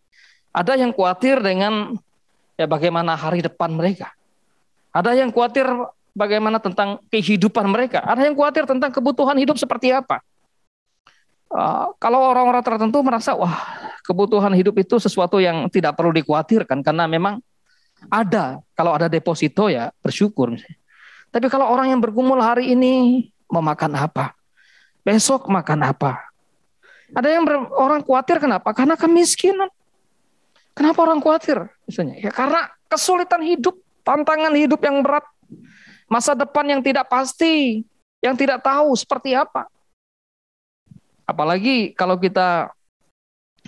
Ada yang khawatir dengan bagaimana hari depan mereka. Ada yang khawatir bagaimana tentang kehidupan mereka. Ada yang khawatir tentang kebutuhan hidup seperti apa. Kalau orang-orang tertentu merasa, wah, kebutuhan hidup itu sesuatu yang tidak perlu dikhawatirkan karena memang ada. Kalau ada deposito ya bersyukur. Tapi kalau orang yang bergumul hari ini mau makan apa? Besok makan apa? Ada yang orang khawatir kenapa? Karena kemiskinan. Kenapa orang khawatir? Misalnya, ya karena kesulitan hidup, tantangan hidup yang berat, masa depan yang tidak pasti, yang tidak tahu seperti apa. Apalagi kalau kita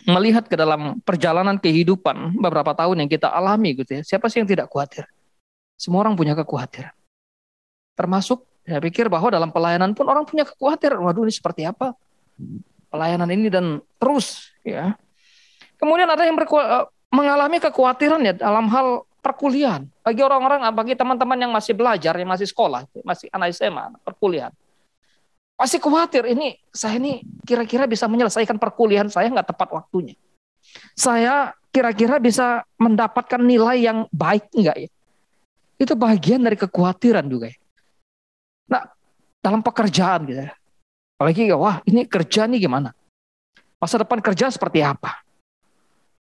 melihat ke dalam perjalanan kehidupan beberapa tahun yang kita alami gitu ya. Siapa sih yang tidak khawatir? Semua orang punya kekhawatiran. Termasuk saya pikir bahwa dalam pelayanan pun orang punya kekhawatiran. Waduh, ini seperti apa pelayanan ini, dan terus ya. Kemudian ada yang mengalami kekhawatiran ya dalam hal perkuliahan. Bagi orang-orang, bagi teman-teman yang masih belajar, yang masih sekolah, masih anak SMA, perkuliahan. Pasti khawatir, saya ini kira-kira bisa menyelesaikan perkuliahan saya nggak tepat waktunya. Saya kira-kira bisa mendapatkan nilai yang baik nggak ya? Itu bagian dari kekhawatiran juga ya. Nah, dalam pekerjaan gitu ya. Apalagi, wah ini kerja nih gimana? Masa depan kerja seperti apa?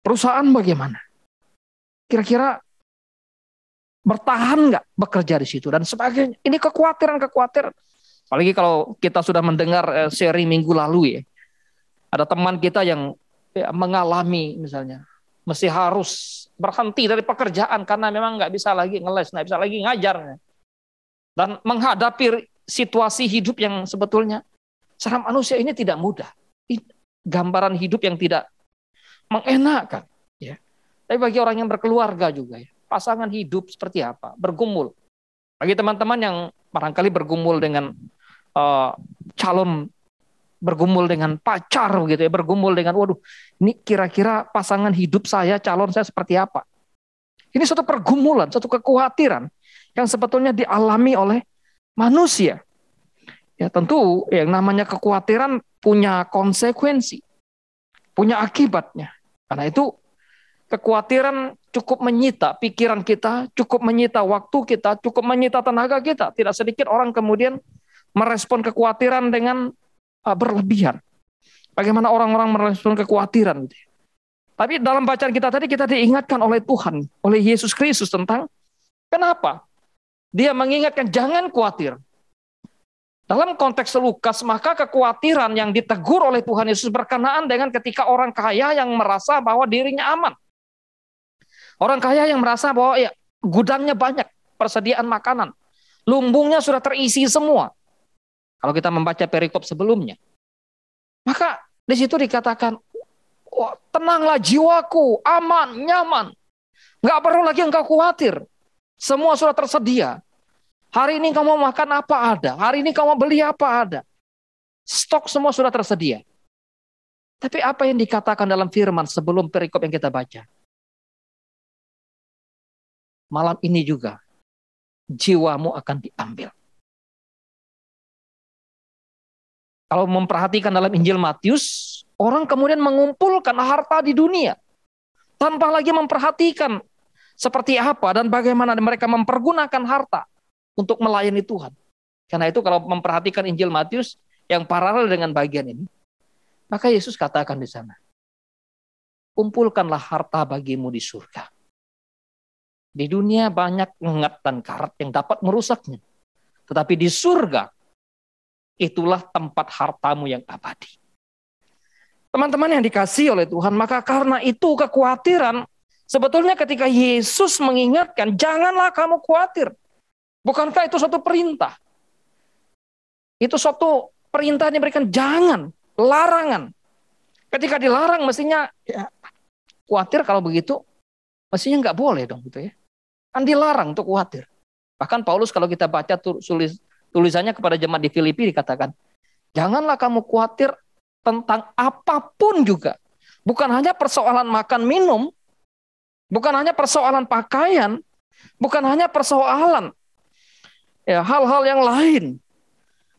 Perusahaan bagaimana? Kira-kira bertahan nggak bekerja di situ dan sebagainya. Ini kekhawatiran. Apalagi kalau kita sudah mendengar seri minggu lalu ya. Ada teman kita yang mengalami misalnya mesti harus berhenti dari pekerjaan karena memang nggak bisa lagi ngeles, nggak bisa lagi ngajar. Dan menghadapi situasi hidup yang sebetulnya secara manusia ini tidak mudah. Gambaran hidup yang tidak mengenakan. Ya. Tapi bagi orang yang berkeluarga juga ya. Pasangan hidup seperti apa? Bergumul. Bagi teman-teman yang barangkali bergumul dengan calon, bergumul dengan pacar gitu ya, bergumul dengan waduh, ini kira-kira pasangan hidup saya, calon saya seperti apa? Ini suatu pergumulan, suatu kekhawatiran yang sebetulnya dialami oleh manusia. Ya tentu yang namanya kekhawatiran punya konsekuensi, punya akibatnya. Karena itu kekhawatiran cukup menyita pikiran kita, cukup menyita waktu kita, cukup menyita tenaga kita. Tidak sedikit orang kemudian merespon kekhawatiran dengan berlebihan. Bagaimana orang-orang merespon kekhawatiran. Tapi dalam bacaan kita tadi kita diingatkan oleh Tuhan, oleh Yesus Kristus tentang kenapa? Dia mengingatkan jangan khawatir. Dalam konteks Lukas, maka kekhawatiran yang ditegur oleh Tuhan Yesus berkenaan dengan ketika orang kaya yang merasa bahwa dirinya aman. Orang kaya yang merasa bahwa ya, gudangnya banyak, persediaan makanan. Lumbungnya sudah terisi semua. Kalau kita membaca perikop sebelumnya. Maka di situ dikatakan, oh, tenanglah jiwaku, aman, nyaman. Nggak perlu lagi engkau khawatir. Semua sudah tersedia. Hari ini kamu makan apa ada. Hari ini kamu beli apa ada. Stok semua sudah tersedia. Tapi apa yang dikatakan dalam firman sebelum perikop yang kita baca? Malam ini juga jiwamu akan diambil. Kalau memperhatikan dalam Injil Matius, orang kemudian mengumpulkan harta di dunia tanpa lagi memperhatikan seperti apa dan bagaimana mereka mempergunakan harta untuk melayani Tuhan. Karena itu kalau memperhatikan Injil Matius yang paralel dengan bagian ini, maka Yesus katakan di sana, kumpulkanlah harta bagimu di surga. Di dunia banyak ngengat dan karat yang dapat merusaknya. Tetapi di surga, itulah tempat hartamu yang abadi. Teman-teman yang dikasihi oleh Tuhan, maka karena itu kekhawatiran Sebetulnya ketika Yesus mengingatkan, janganlah kamu khawatir. Bukankah itu suatu perintah? Itu suatu perintah yang diberikan, jangan, larangan. Ketika dilarang mestinya ya, khawatir kalau begitu, mestinya nggak boleh dong gitu ya. Kan dilarang untuk khawatir. Bahkan Paulus kalau kita baca tulisannya kepada jemaat di Filipi dikatakan, janganlah kamu khawatir tentang apapun juga. Bukan hanya persoalan makan minum, bukan hanya persoalan pakaian, bukan hanya persoalan ya hal-hal yang lain.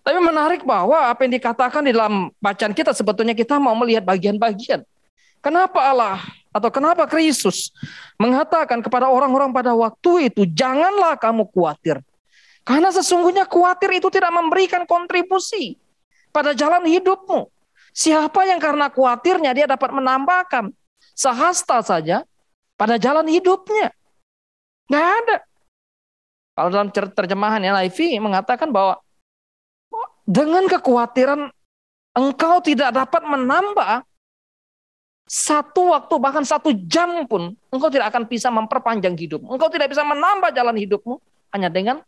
Tapi menarik bahwa apa yang dikatakan di dalam bacaan kita sebetulnya kita mau melihat bagian-bagian. Kenapa Allah atau kenapa Kristus mengatakan kepada orang-orang pada waktu itu, janganlah kamu khawatir. Karena sesungguhnya khawatir itu tidak memberikan kontribusi pada jalan hidupmu. Siapa yang karena khawatirnya dia dapat menambahkan sehasta saja pada jalan hidupnya? Nggak ada. Kalau dalam terjemahan NIV mengatakan bahwa dengan kekhawatiran engkau tidak dapat menambah satu waktu bahkan 1 jam pun engkau tidak akan bisa memperpanjang hidupmu. Engkau tidak bisa menambah jalan hidupmu hanya dengan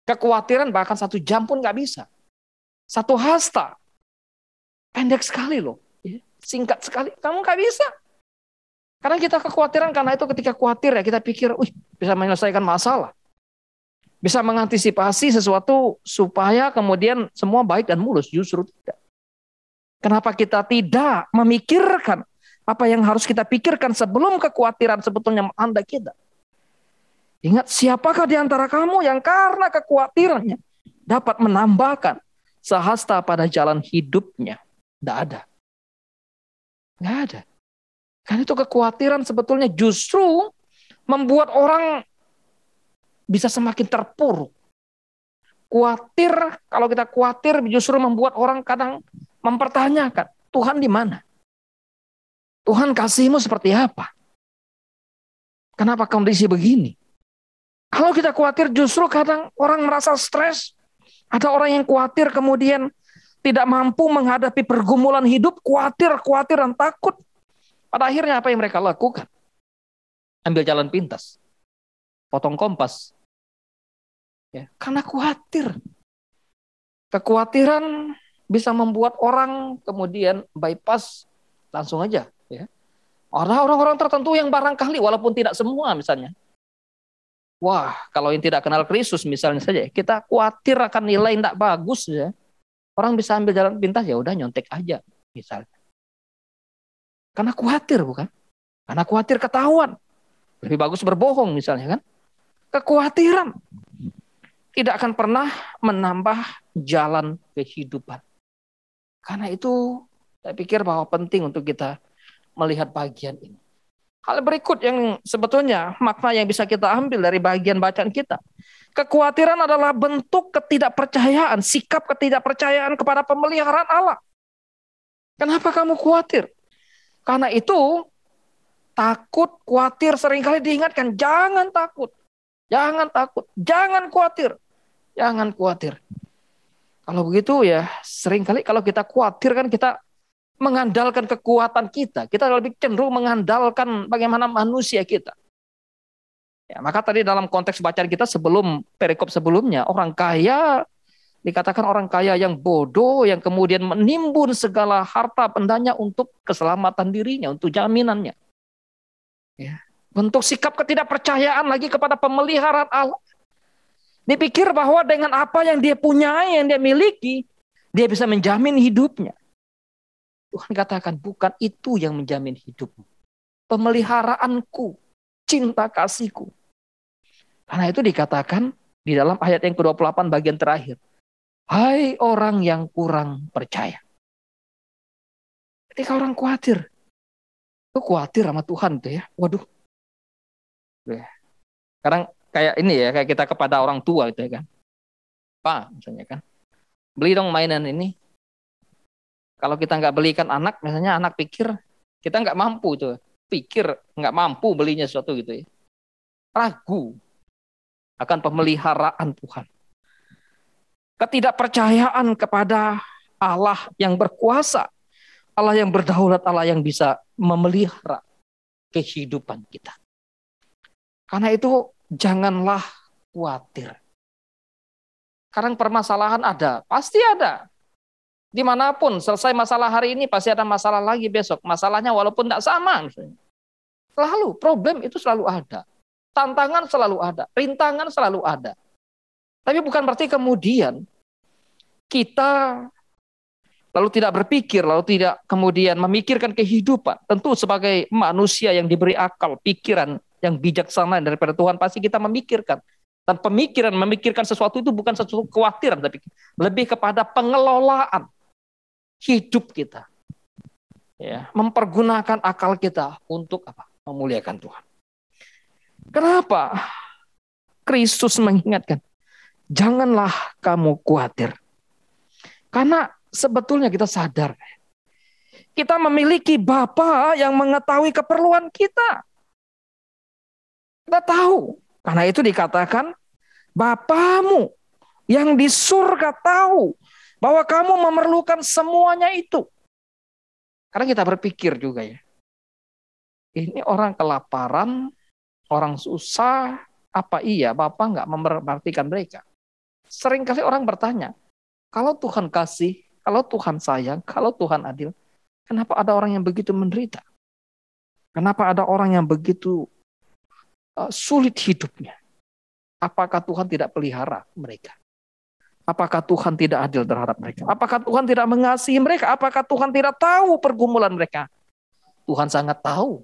kekhawatiran bahkan 1 jam pun nggak bisa. 1 hasta pendek sekali loh, singkat sekali. Kamu nggak bisa. Karena kita kekhawatiran, karena itu ketika khawatir ya kita pikir, bisa menyelesaikan masalah. Bisa mengantisipasi sesuatu supaya kemudian semua baik dan mulus. Justru tidak. Kenapa kita tidak memikirkan apa yang harus kita pikirkan sebelum kekhawatiran sebetulnya melanda kita? Ingat, siapakah di antara kamu yang karena kekhawatirannya dapat menambahkan sehasta pada jalan hidupnya? Tidak ada. Nggak ada. Karena itu kekhawatiran sebetulnya justru membuat orang bisa semakin terpuruk. Khawatir, kalau kita khawatir justru membuat orang kadang mempertanyakan, Tuhan di mana? Tuhan kasihmu seperti apa? Kenapa kondisi begini? Kalau kita khawatir justru kadang orang merasa stres. Ada orang yang khawatir kemudian tidak mampu menghadapi pergumulan hidup, khawatir dan takut. Pada akhirnya apa yang mereka lakukan? Ambil jalan pintas. Potong kompas. Ya, karena khawatir. Kekhawatiran bisa membuat orang kemudian bypass langsung aja. Ya. Ada orang-orang tertentu yang barangkali walaupun tidak semua misalnya. Wah, kalau yang tidak kenal Kristus misalnya saja, kita khawatir akan nilai tidak bagus ya. Orang bisa ambil jalan pintas, ya udah nyontek aja misalnya. Karena khawatir bukan? Karena khawatir ketahuan. Lebih bagus berbohong misalnya kan? Kekhawatiran tidak akan pernah menambah jalan kehidupan. Karena itu saya pikir bahwa penting untuk kita melihat bagian ini. Hal berikut yang sebetulnya makna yang bisa kita ambil dari bagian bacaan kita. Kekhawatiran adalah bentuk ketidakpercayaan, sikap ketidakpercayaan kepada pemeliharaan Allah. Kenapa kamu khawatir? Karena itu takut, khawatir seringkali diingatkan, jangan takut, jangan takut, jangan khawatir. Jangan khawatir. Kalau begitu ya seringkali kalau kita khawatir kan kita mengandalkan kekuatan kita. Kita lebih cenderung mengandalkan bagaimana manusia kita. Ya, maka tadi dalam konteks bacaan kita sebelum perikop sebelumnya, orang kaya dikatakan orang kaya yang bodoh yang kemudian menimbun segala harta bendanya untuk keselamatan dirinya, untuk jaminannya. Ya. Bentuk sikap ketidakpercayaan lagi kepada pemeliharaan Allah. Dipikir bahwa dengan apa yang dia punyai, yang dia miliki, dia bisa menjamin hidupnya. Tuhan katakan, bukan itu yang menjamin hidupmu. Pemeliharaanku, cinta kasihku. Karena itu dikatakan di dalam ayat yang ke-28 bagian terakhir. Hai orang yang kurang percaya. Ketika orang khawatir. Itu khawatir sama Tuhan tuh ya. Waduh. Sekarang kayak ini ya, kayak kita kepada orang tua itu ya kan. Pak, misalnya kan. Beli dong mainan ini. Kalau kita nggak belikan anak, misalnya anak pikir kita nggak mampu tuh. Pikir nggak mampu belinya sesuatu gitu ya. Ragu akan pemeliharaan Tuhan. Ketidakpercayaan kepada Allah yang berkuasa. Allah yang berdaulat, Allah yang bisa memelihara kehidupan kita. Karena itu janganlah khawatir. Sekarang permasalahan ada, pasti ada. Dimanapun selesai masalah hari ini pasti ada masalah lagi besok. Masalahnya walaupun tidak sama. Selalu, problem itu selalu ada. Tantangan selalu ada, rintangan selalu ada. Tapi bukan berarti kemudian kita lalu tidak berpikir, lalu tidak kemudian memikirkan kehidupan. Tentu sebagai manusia yang diberi akal, pikiran yang bijaksana daripada Tuhan, pasti kita memikirkan. Dan pemikiran, memikirkan sesuatu itu bukan sesuatu kekhawatiran, tapi lebih kepada pengelolaan hidup kita. Ya, mempergunakan akal kita untuk apa? Memuliakan Tuhan. Kenapa? Kristus mengingatkan, janganlah kamu khawatir. Karena sebetulnya kita sadar, kita memiliki Bapa yang mengetahui keperluan kita. Kita tahu. Karena itu dikatakan, Bapamu yang di surga tahu bahwa kamu memerlukan semuanya itu. Karena kita berpikir juga ya, ini orang kelaparan, orang susah, apa iya Bapak nggak memperhatikan mereka? Seringkali orang bertanya, kalau Tuhan kasih, kalau Tuhan sayang, kalau Tuhan adil, kenapa ada orang yang begitu menderita? Kenapa ada orang yang begitu sulit hidupnya? Apakah Tuhan tidak pelihara mereka? Apakah Tuhan tidak adil terhadap mereka? Apakah Tuhan tidak mengasihi mereka? Apakah Tuhan tidak tahu pergumulan mereka? Tuhan sangat tahu.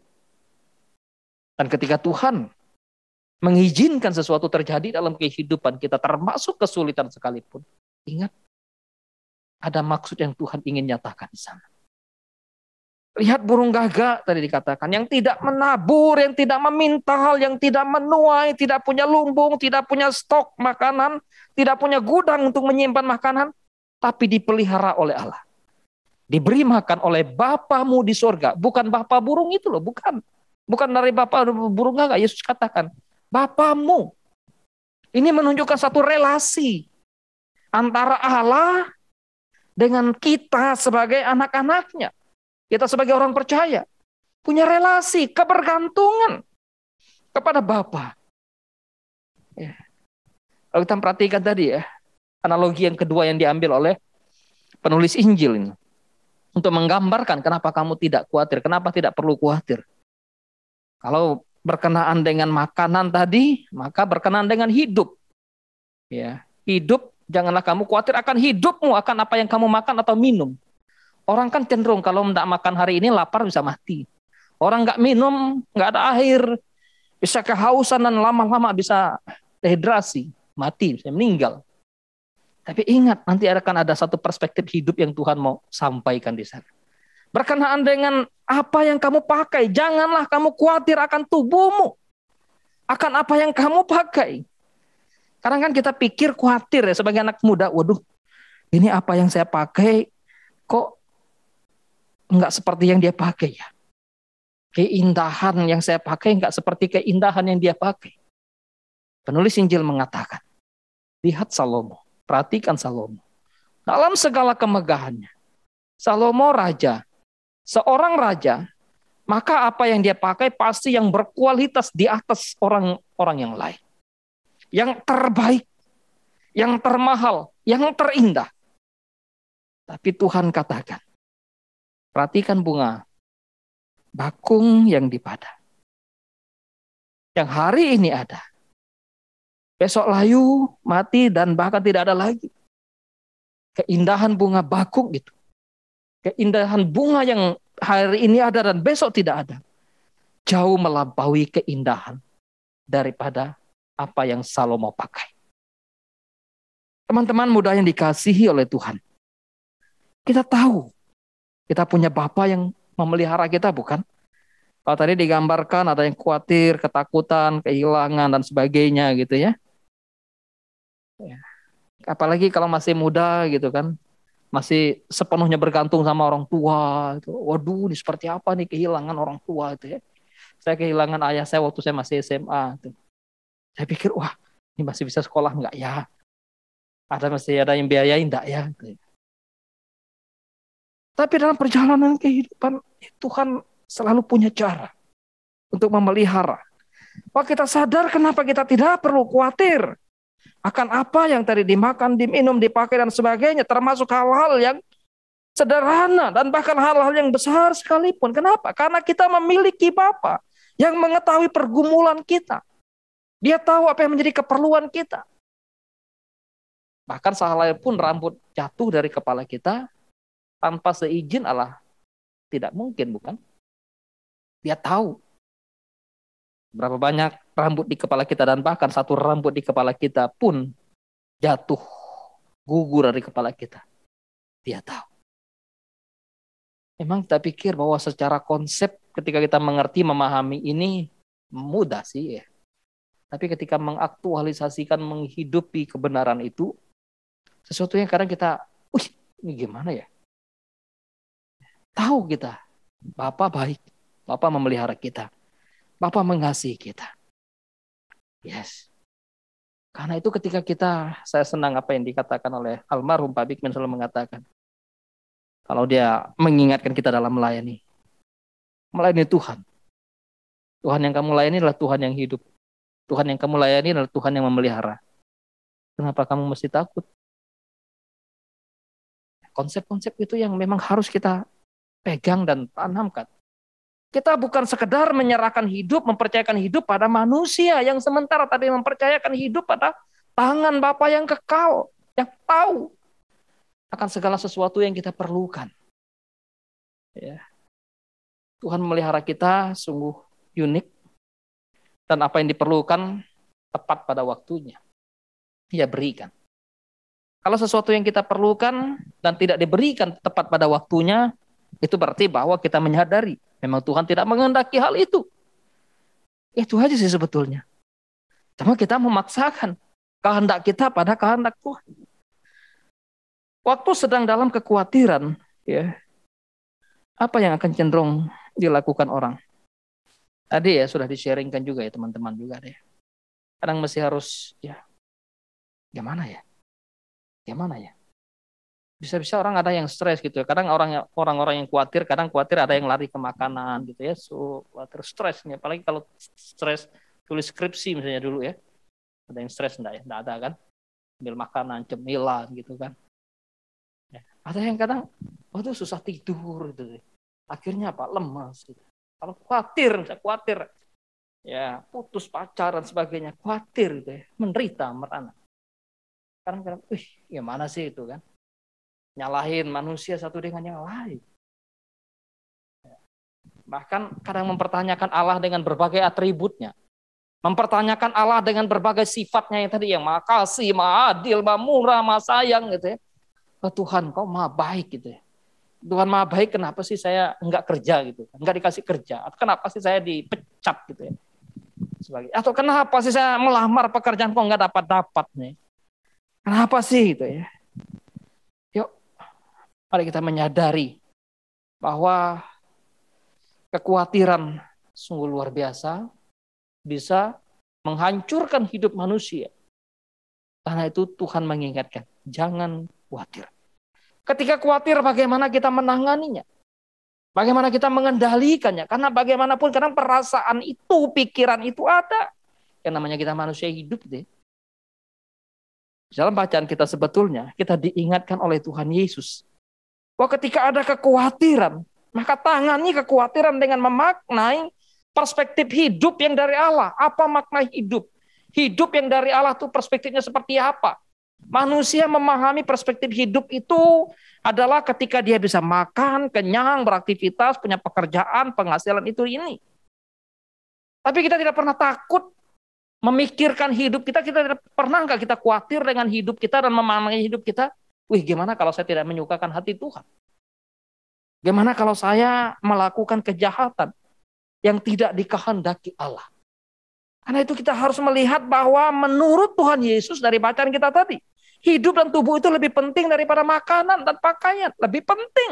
Dan ketika Tuhan mengizinkan sesuatu terjadi dalam kehidupan kita, termasuk kesulitan sekalipun, ingat, ada maksud yang Tuhan ingin nyatakan di sana. Lihat burung gagak tadi dikatakan, yang tidak menabur, yang tidak memintal, yang tidak menuai, tidak punya lumbung, tidak punya stok makanan, tidak punya gudang untuk menyimpan makanan, tapi dipelihara oleh Allah. Diberi makan oleh Bapamu di sorga. Bukan Bapa burung itu loh, bukan. Bukan dari Bapa burung gagak. Yesus katakan, Bapamu. Ini menunjukkan satu relasi antara Allah dengan kita sebagai anak-anaknya. Kita sebagai orang percaya punya relasi, kebergantungan kepada Bapa. Ya. Kalau kita perhatikan tadi ya, analogi yang kedua yang diambil oleh penulis Injil ini untuk menggambarkan kenapa kamu tidak khawatir, kenapa tidak perlu khawatir. Kalau berkenaan dengan makanan tadi, maka berkenaan dengan hidup. Ya, hidup, janganlah kamu khawatir akan hidupmu, akan apa yang kamu makan atau minum. Orang kan cenderung kalau tidak makan hari ini lapar bisa mati. Orang nggak minum, nggak ada air, bisa kehausan dan lama-lama bisa dehidrasi, mati, bisa meninggal. Tapi ingat, nanti akan ada satu perspektif hidup yang Tuhan mau sampaikan di sana. Berkenaan dengan apa yang kamu pakai, janganlah kamu khawatir akan tubuhmu, akan apa yang kamu pakai. Karena kan kita pikir khawatir ya sebagai anak muda, waduh, ini apa yang saya pakai kok enggak seperti yang dia pakai ya. Keindahan yang saya pakai enggak seperti keindahan yang dia pakai. Penulis Injil mengatakan, lihat Salomo, perhatikan Salomo. Dalam segala kemegahannya, Salomo raja, seorang raja, maka apa yang dia pakai pasti yang berkualitas di atas orang-orang yang lain. Yang terbaik, yang termahal, yang terindah. Tapi Tuhan katakan, perhatikan bunga bakung yang di padang. Yang hari ini ada. Besok layu, mati, dan bahkan tidak ada lagi. Keindahan bunga bakung itu. Keindahan bunga yang hari ini ada dan besok tidak ada. Jauh melampaui keindahan daripada apa yang Salomo pakai. Teman-teman muda yang dikasihi oleh Tuhan. Kita tahu. Kita punya Bapa yang memelihara kita, bukan? Kalau tadi digambarkan ada yang khawatir, ketakutan, kehilangan, dan sebagainya gitu ya. Apalagi kalau masih muda gitu kan. Masih sepenuhnya bergantung sama orang tua. Gitu. Waduh, ini seperti apa nih kehilangan orang tua itu ya. Saya kehilangan ayah saya waktu saya masih SMA. Gitu. Saya pikir, wah ini masih bisa sekolah enggak ya? Masih ada yang biayain enggak ya? Gitu. Tapi dalam perjalanan kehidupan, Tuhan selalu punya cara untuk memelihara. Bahwa kita sadar kenapa kita tidak perlu khawatir akan apa yang tadi dimakan, diminum, dipakai, dan sebagainya. Termasuk hal-hal yang sederhana dan bahkan hal-hal yang besar sekalipun. Kenapa? Karena kita memiliki Bapa yang mengetahui pergumulan kita. Dia tahu apa yang menjadi keperluan kita. Bahkan sekalipun rambut jatuh dari kepala kita, tanpa seizin Allah, tidak mungkin, bukan? Dia tahu berapa banyak rambut di kepala kita, dan bahkan satu rambut di kepala kita pun jatuh, gugur dari kepala kita. Dia tahu. Memang kita pikir bahwa secara konsep ketika kita mengerti, memahami ini mudah sih ya. Tapi ketika mengaktualisasikan, menghidupi kebenaran itu, sesuatu yang kadang kita, ini gimana ya? Tahu kita, Bapa baik, Bapa memelihara kita, Bapa mengasihi kita. Yes. Karena itu ketika saya senang apa yang dikatakan oleh almarhum Pak Bigman selalu mengatakan, kalau dia mengingatkan kita dalam melayani Tuhan. Tuhan yang kamu layani adalah Tuhan yang hidup. Tuhan yang kamu layani adalah Tuhan yang memelihara. Kenapa kamu mesti takut? Konsep-konsep itu yang memang harus kita pegang dan tanamkan. Kita bukan sekedar menyerahkan hidup, mempercayakan hidup pada manusia yang sementara, tapi mempercayakan hidup pada tangan Bapa yang kekal, yang tahu akan segala sesuatu yang kita perlukan. Ya. Tuhan memelihara kita sungguh unik, dan apa yang diperlukan tepat pada waktunya. Dia berikan. Kalau sesuatu yang kita perlukan dan tidak diberikan tepat pada waktunya, itu berarti bahwa kita menyadari memang Tuhan tidak menghendaki hal itu. Itu aja sih sebetulnya. Cuma kita memaksakan kehendak kita pada kehendak Tuhan. Waktu sedang dalam kekhawatiran, ya, apa yang akan cenderung dilakukan orang? Tadi ya sudah di-sharingkan juga ya teman-teman juga deh. Kadang masih harus gimana ya? Bisa-bisa orang ada yang stres gitu ya. Kadang orang-orang yang khawatir, kadang khawatir ada yang lari ke makanan gitu ya. So, khawatir stresnya. Apalagi kalau stres tulis skripsi misalnya dulu ya. Ada yang stres enggak ya? Enggak ada kan? Ambil makanan, cemilan gitu kan. Ya. Ada yang kadang susah tidur gitu. Akhirnya apa? Lemas gitu. Kalau khawatir ya putus pacar dan sebagainya, khawatir gitu ya, menderita, merana. Kadang-kadang, gimana sih itu kan? Nyalahin manusia satu dengan yang lain. Bahkan kadang mempertanyakan Allah dengan berbagai atributnya. Mempertanyakan Allah dengan berbagai sifatnya yang tadi, yang maha kasih, maha adil, maha murah, maha sayang gitu ya. Tuhan, kau maha baik gitu ya. Tuhan maha baik, kenapa sih saya enggak kerja gitu, enggak dikasih kerja, atau kenapa sih saya dipecat gitu ya, atau kenapa sih saya melamar pekerjaan kok enggak dapat nih, kenapa sih gitu ya. Yuk, mari kita menyadari bahwa kekhawatiran sungguh luar biasa bisa menghancurkan hidup manusia. Karena itu Tuhan mengingatkan, jangan khawatir. Ketika khawatir, bagaimana kita menanganinya? Bagaimana kita mengendalikannya? Karena bagaimanapun kadang perasaan itu, pikiran itu ada. Yang namanya kita manusia hidup deh. Dalam bacaan kita sebetulnya, kita diingatkan oleh Tuhan Yesus. Bahwa ketika ada kekhawatiran, maka tangani kekhawatiran dengan memaknai perspektif hidup yang dari Allah. Apa makna hidup? Hidup yang dari Allah itu perspektifnya seperti apa? Manusia memahami perspektif hidup itu adalah ketika dia bisa makan, kenyang, beraktivitas, punya pekerjaan, penghasilan itu ini. Tapi kita tidak pernah takut memikirkan hidup kita. Kita tidak pernah kita khawatir dengan hidup kita dan memahami hidup kita. Gimana kalau saya tidak menyukakan hati Tuhan? Gimana kalau saya melakukan kejahatan yang tidak dikehendaki Allah? Karena itu kita harus melihat bahwa menurut Tuhan Yesus dari bacaan kita tadi, hidup dan tubuh itu lebih penting daripada makanan dan pakaian. Lebih penting.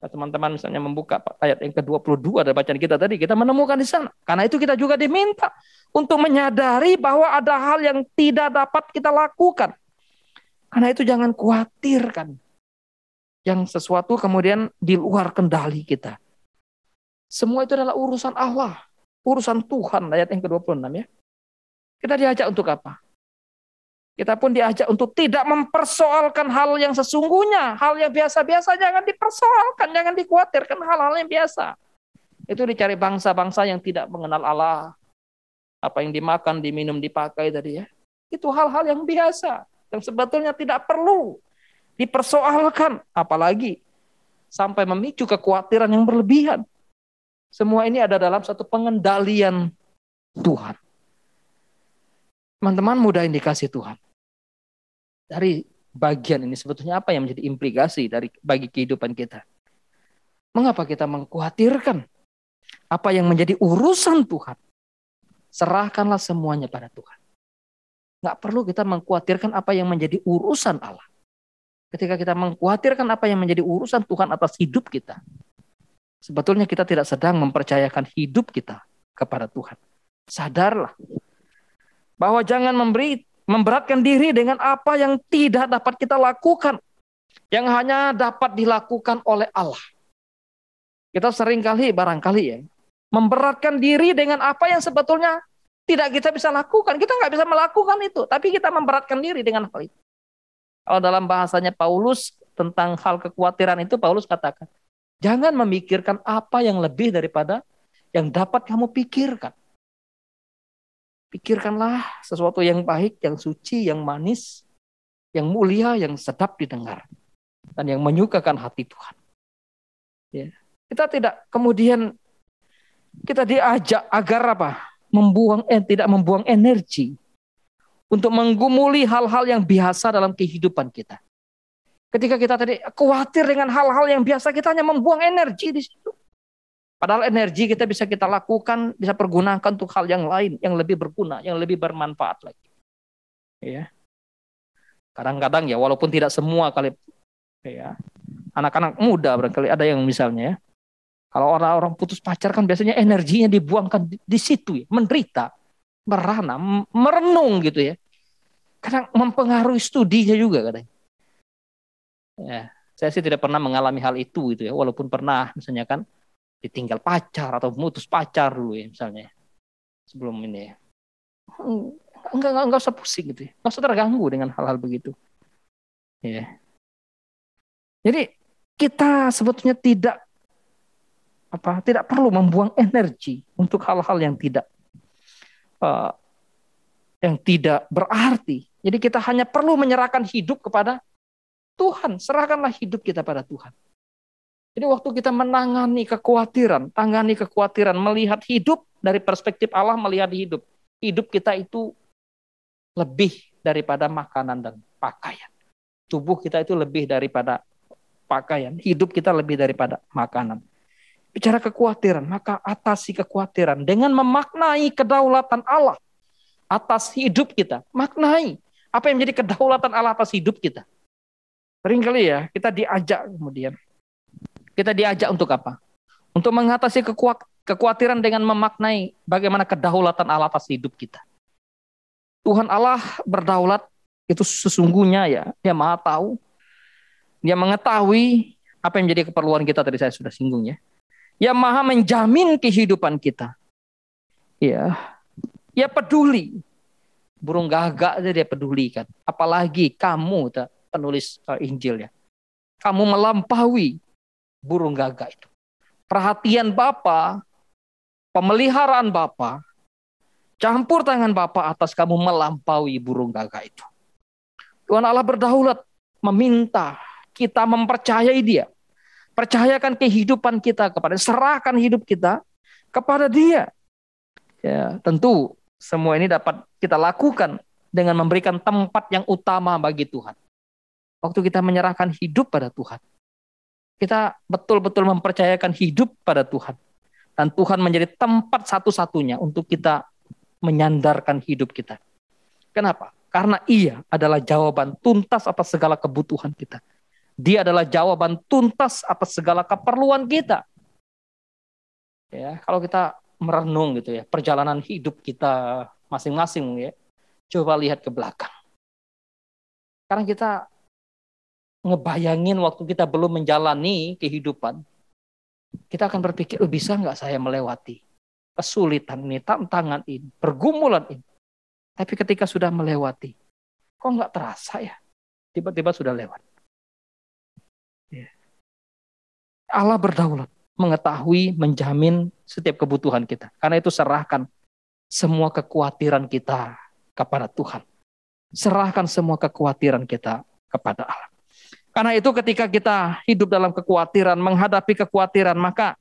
Teman-teman misalnya membuka ayat yang ke-22 dari bacaan kita tadi, kita menemukan di sana. Karena itu kita juga diminta untuk menyadari bahwa ada hal yang tidak dapat kita lakukan. Karena itu jangan khawatirkan yang sesuatu kemudian di luar kendali kita. Semua itu adalah urusan Allah, urusan Tuhan, ayat yang ke-26 ya. Kita diajak untuk apa? Kita pun diajak untuk tidak mempersoalkan hal yang sesungguhnya, hal yang biasa-biasa jangan dipersoalkan, jangan dikhawatirkan hal-hal yang biasa. Itu dicari bangsa-bangsa yang tidak mengenal Allah. Apa yang dimakan, diminum, dipakai tadi ya. Itu hal-hal yang biasa, yang sebetulnya tidak perlu dipersoalkan, apalagi sampai memicu kekhawatiran yang berlebihan. Semua ini ada dalam satu pengendalian Tuhan. Teman-teman muda yang dikasih Tuhan. Dari bagian ini sebetulnya apa yang menjadi implikasi bagi kehidupan kita? Mengapa kita mengkhawatirkan apa yang menjadi urusan Tuhan? Serahkanlah semuanya pada Tuhan. Nggak perlu kita mengkhawatirkan apa yang menjadi urusan Allah. Ketika kita mengkhawatirkan apa yang menjadi urusan Tuhan atas hidup kita, sebetulnya kita tidak sedang mempercayakan hidup kita kepada Tuhan. Sadarlah bahwa jangan memberatkan diri dengan apa yang tidak dapat kita lakukan, yang hanya dapat dilakukan oleh Allah. Kita seringkali barangkali ya, memberatkan diri dengan apa yang sebetulnya tidak kita bisa lakukan. Kita nggak bisa melakukan itu, tapi kita memberatkan diri dengan hal itu. Kalau dalam bahasanya Paulus tentang hal kekhawatiran itu, Paulus katakan, jangan memikirkan apa yang lebih daripada yang dapat kamu pikirkan. Pikirkanlah sesuatu yang baik, yang suci, yang manis, yang mulia, yang sedap didengar, dan yang menyukakan hati Tuhan. Ya. Kita tidak kemudian kita diajak agar apa? Tidak membuang energi untuk menggumuli hal-hal yang biasa dalam kehidupan kita. Ketika kita tadi khawatir dengan hal-hal yang biasa, kita hanya membuang energi di situ. Padahal energi kita bisa kita lakukan, bisa pergunakan untuk hal yang lain, yang lebih berguna, yang lebih bermanfaat lagi. Ya. Kadang-kadang ya, walaupun tidak semua kali, ya, anak-anak muda barangkali ada yang misalnya ya, kalau orang-orang putus pacar kan biasanya energinya dibuangkan di situ ya, menderita, merana, merenung gitu ya. Kadang mempengaruhi studinya juga kadang. Ya, saya sih tidak pernah mengalami hal itu gitu ya, walaupun pernah misalnya kan ditinggal pacar atau memutus pacar dulu ya misalnya. Sebelum ini ya. Enggak usah pusing gitu ya. Enggak usah terganggu dengan hal-hal begitu. Ya. Jadi kita sebetulnya tidak perlu membuang energi untuk hal-hal yang tidak berarti. Jadi kita hanya perlu menyerahkan hidup kepada Tuhan. Serahkanlah hidup kita pada Tuhan. Jadi waktu kita menangani kekhawatiran, melihat hidup dari perspektif Allah, melihat hidup kita itu lebih daripada makanan dan pakaian. Tubuh kita itu lebih daripada pakaian. Hidup kita lebih daripada makanan. Bicara kekhawatiran, maka atasi kekhawatiran dengan memaknai kedaulatan Allah atas hidup kita. Maknai apa yang menjadi kedaulatan Allah atas hidup kita. Seringkali ya kita diajak untuk apa? Untuk mengatasi kekhawatiran dengan memaknai bagaimana kedaulatan Allah atas hidup kita. Tuhan Allah berdaulat itu sesungguhnya ya, Dia Maha tahu. Dia mengetahui apa yang menjadi keperluan kita, tadi saya sudah singgung ya. Dia Maha menjamin kehidupan kita. Ya, Dia peduli. Burung gagak aja Dia pedulikan. Apalagi kamu, penulis Injil ya. Kamu melampaui burung gagak itu. Perhatian Bapa, pemeliharaan Bapa, campur tangan Bapa atas kamu melampaui burung gagak itu. Tuhan Allah berdaulat meminta kita mempercayai Dia. Percayakan kehidupan kita serahkan hidup kita kepada Dia. Ya, tentu semua ini dapat kita lakukan dengan memberikan tempat yang utama bagi Tuhan. Waktu kita menyerahkan hidup pada Tuhan, kita betul-betul mempercayakan hidup pada Tuhan. Dan Tuhan menjadi tempat satu-satunya untuk kita menyandarkan hidup kita. Kenapa? Karena Ia adalah jawaban tuntas atas segala kebutuhan kita. Dia adalah jawaban tuntas atas segala keperluan kita. Ya, kalau kita merenung gitu ya, perjalanan hidup kita masing-masing ya, coba lihat ke belakang. Sekarang kita ngebayangin waktu kita belum menjalani kehidupan, Kita akan berpikir, bisa nggak saya melewati kesulitan ini, tantangan ini, pergumulan ini. Tapi ketika sudah melewati, kok nggak terasa ya? Tiba-tiba sudah lewat. Allah berdaulat, mengetahui, menjamin setiap kebutuhan kita. Karena itu serahkan semua kekhawatiran kita kepada Tuhan. Serahkan semua kekhawatiran kita kepada Allah. Karena itu ketika kita hidup dalam kekhawatiran, menghadapi kekhawatiran, maka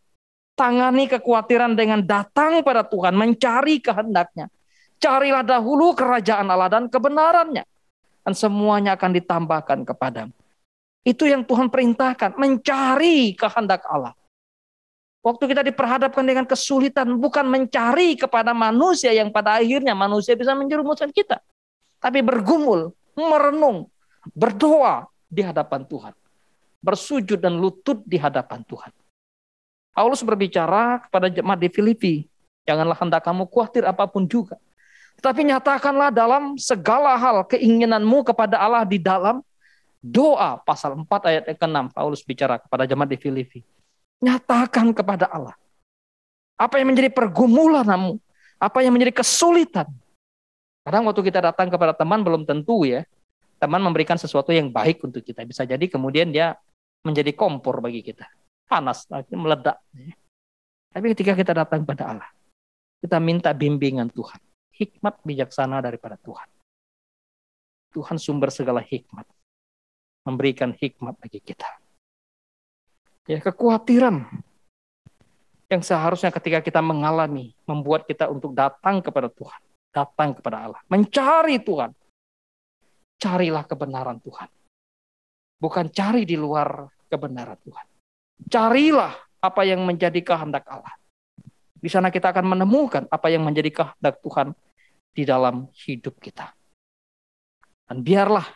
tangani kekhawatiran dengan datang pada Tuhan, mencari kehendaknya. Carilah dahulu kerajaan Allah dan kebenarannya. Dan semuanya akan ditambahkan kepadamu. Itu yang Tuhan perintahkan, mencari kehendak Allah. Waktu kita diperhadapkan dengan kesulitan, bukan mencari kepada manusia yang pada akhirnya manusia bisa menjerumuskan kita. Tapi bergumul, merenung, berdoa di hadapan Tuhan. Bersujud dan lutut di hadapan Tuhan. Paulus berbicara kepada jemaat di Filipi, janganlah hendak kamu khawatir apapun juga. Tetapi nyatakanlah dalam segala hal keinginanmu kepada Allah di dalam doa. Pasal 4 ayat ke-6 Paulus bicara kepada jemaat di Filipi. Nyatakan kepada Allah. Apa yang menjadi pergumulanmu, apa yang menjadi kesulitan. Kadang waktu kita datang kepada teman belum tentu ya. Teman memberikan sesuatu yang baik untuk kita. Bisa jadi kemudian dia menjadi kompor bagi kita. Panas, meledak. Tapi ketika kita datang kepada Allah, kita minta bimbingan Tuhan. Hikmat bijaksana daripada Tuhan. Tuhan sumber segala hikmat. Memberikan hikmat bagi kita. Ya, kekhawatiran yang seharusnya ketika kita mengalami membuat kita untuk datang kepada Tuhan, datang kepada Allah, mencari Tuhan. Carilah kebenaran Tuhan. Bukan cari di luar kebenaran Tuhan. Carilah apa yang menjadi kehendak Allah. Di sana kita akan menemukan apa yang menjadi kehendak Tuhan di dalam hidup kita. Dan biarlah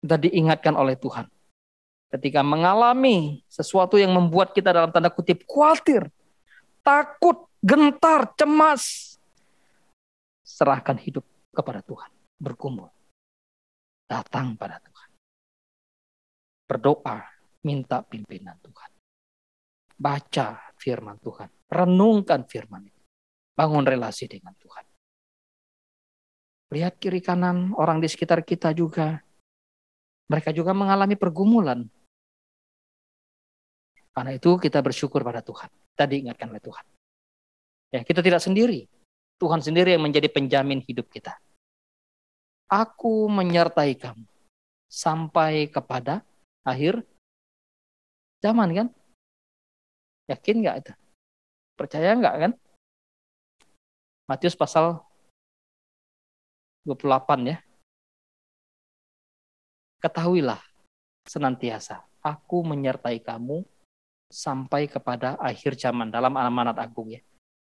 kita diingatkan oleh Tuhan. Ketika mengalami sesuatu yang membuat kita dalam tanda kutip khawatir, takut, gentar, cemas, serahkan hidup kepada Tuhan. Bergumul. Datang pada Tuhan. Berdoa, minta pimpinan Tuhan. Baca firman Tuhan. Renungkan firman itu. Bangun relasi dengan Tuhan. Lihat kiri kanan orang di sekitar kita juga. Mereka juga mengalami pergumulan. Karena itu kita bersyukur pada Tuhan. Kita diingatkan oleh Tuhan. Ya, kita tidak sendiri. Tuhan sendiri yang menjadi penjamin hidup kita. Aku menyertai kamu sampai kepada akhir zaman, kan? Yakin nggak itu? Percaya nggak, kan? Matius pasal 28 ya. Ketahuilah senantiasa, aku menyertai kamu sampai kepada akhir zaman dalam amanat agung ya.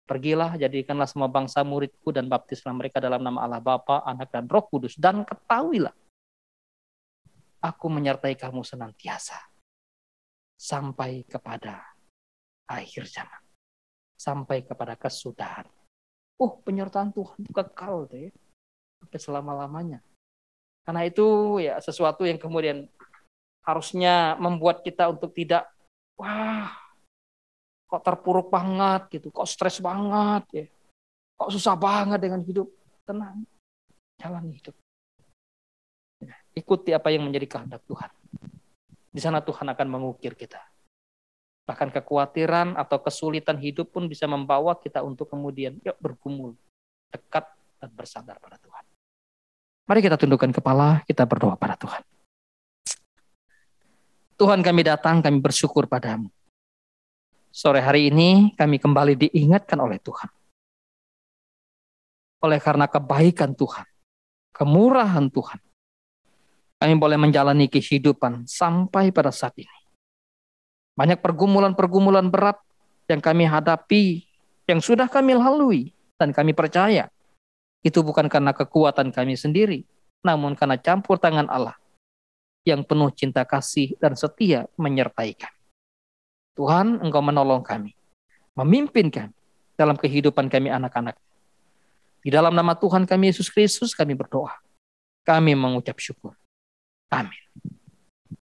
Pergilah, jadikanlah semua bangsa muridku dan baptislah mereka dalam nama Allah Bapa, Anak dan Roh Kudus. Dan ketahuilah, aku menyertai kamu senantiasa sampai kepada akhir zaman. Sampai kepada kesudahan. Penyertaan Tuhan itu kekal deh. Sampai selama-lamanya. Karena itu ya sesuatu yang kemudian harusnya membuat kita untuk tidak, kok terpuruk banget gitu, kok stres banget ya, kok susah banget dengan hidup. Tenang, jalani hidup. Ikuti apa yang menjadi kehendak Tuhan. Di sana Tuhan akan mengukir kita. Bahkan kekhawatiran atau kesulitan hidup pun bisa membawa kita untuk kemudian bergumul, dekat dan bersandar pada Tuhan. Mari kita tundukkan kepala, kita berdoa pada Tuhan. Tuhan, kami datang, kami bersyukur padamu. Sore hari ini kami kembali diingatkan oleh Tuhan. Oleh karena kebaikan Tuhan, kemurahan Tuhan, kami boleh menjalani kehidupan sampai pada saat ini. Banyak pergumulan-pergumulan berat yang kami hadapi, yang sudah kami lalui, dan kami percaya itu bukan karena kekuatan kami sendiri, namun karena campur tangan Allah yang penuh cinta kasih dan setia menyertai kami. Tuhan, Engkau menolong kami, memimpin kami dalam kehidupan kami anak-anak. Di dalam nama Tuhan kami Yesus Kristus kami berdoa. Kami mengucap syukur. Amin.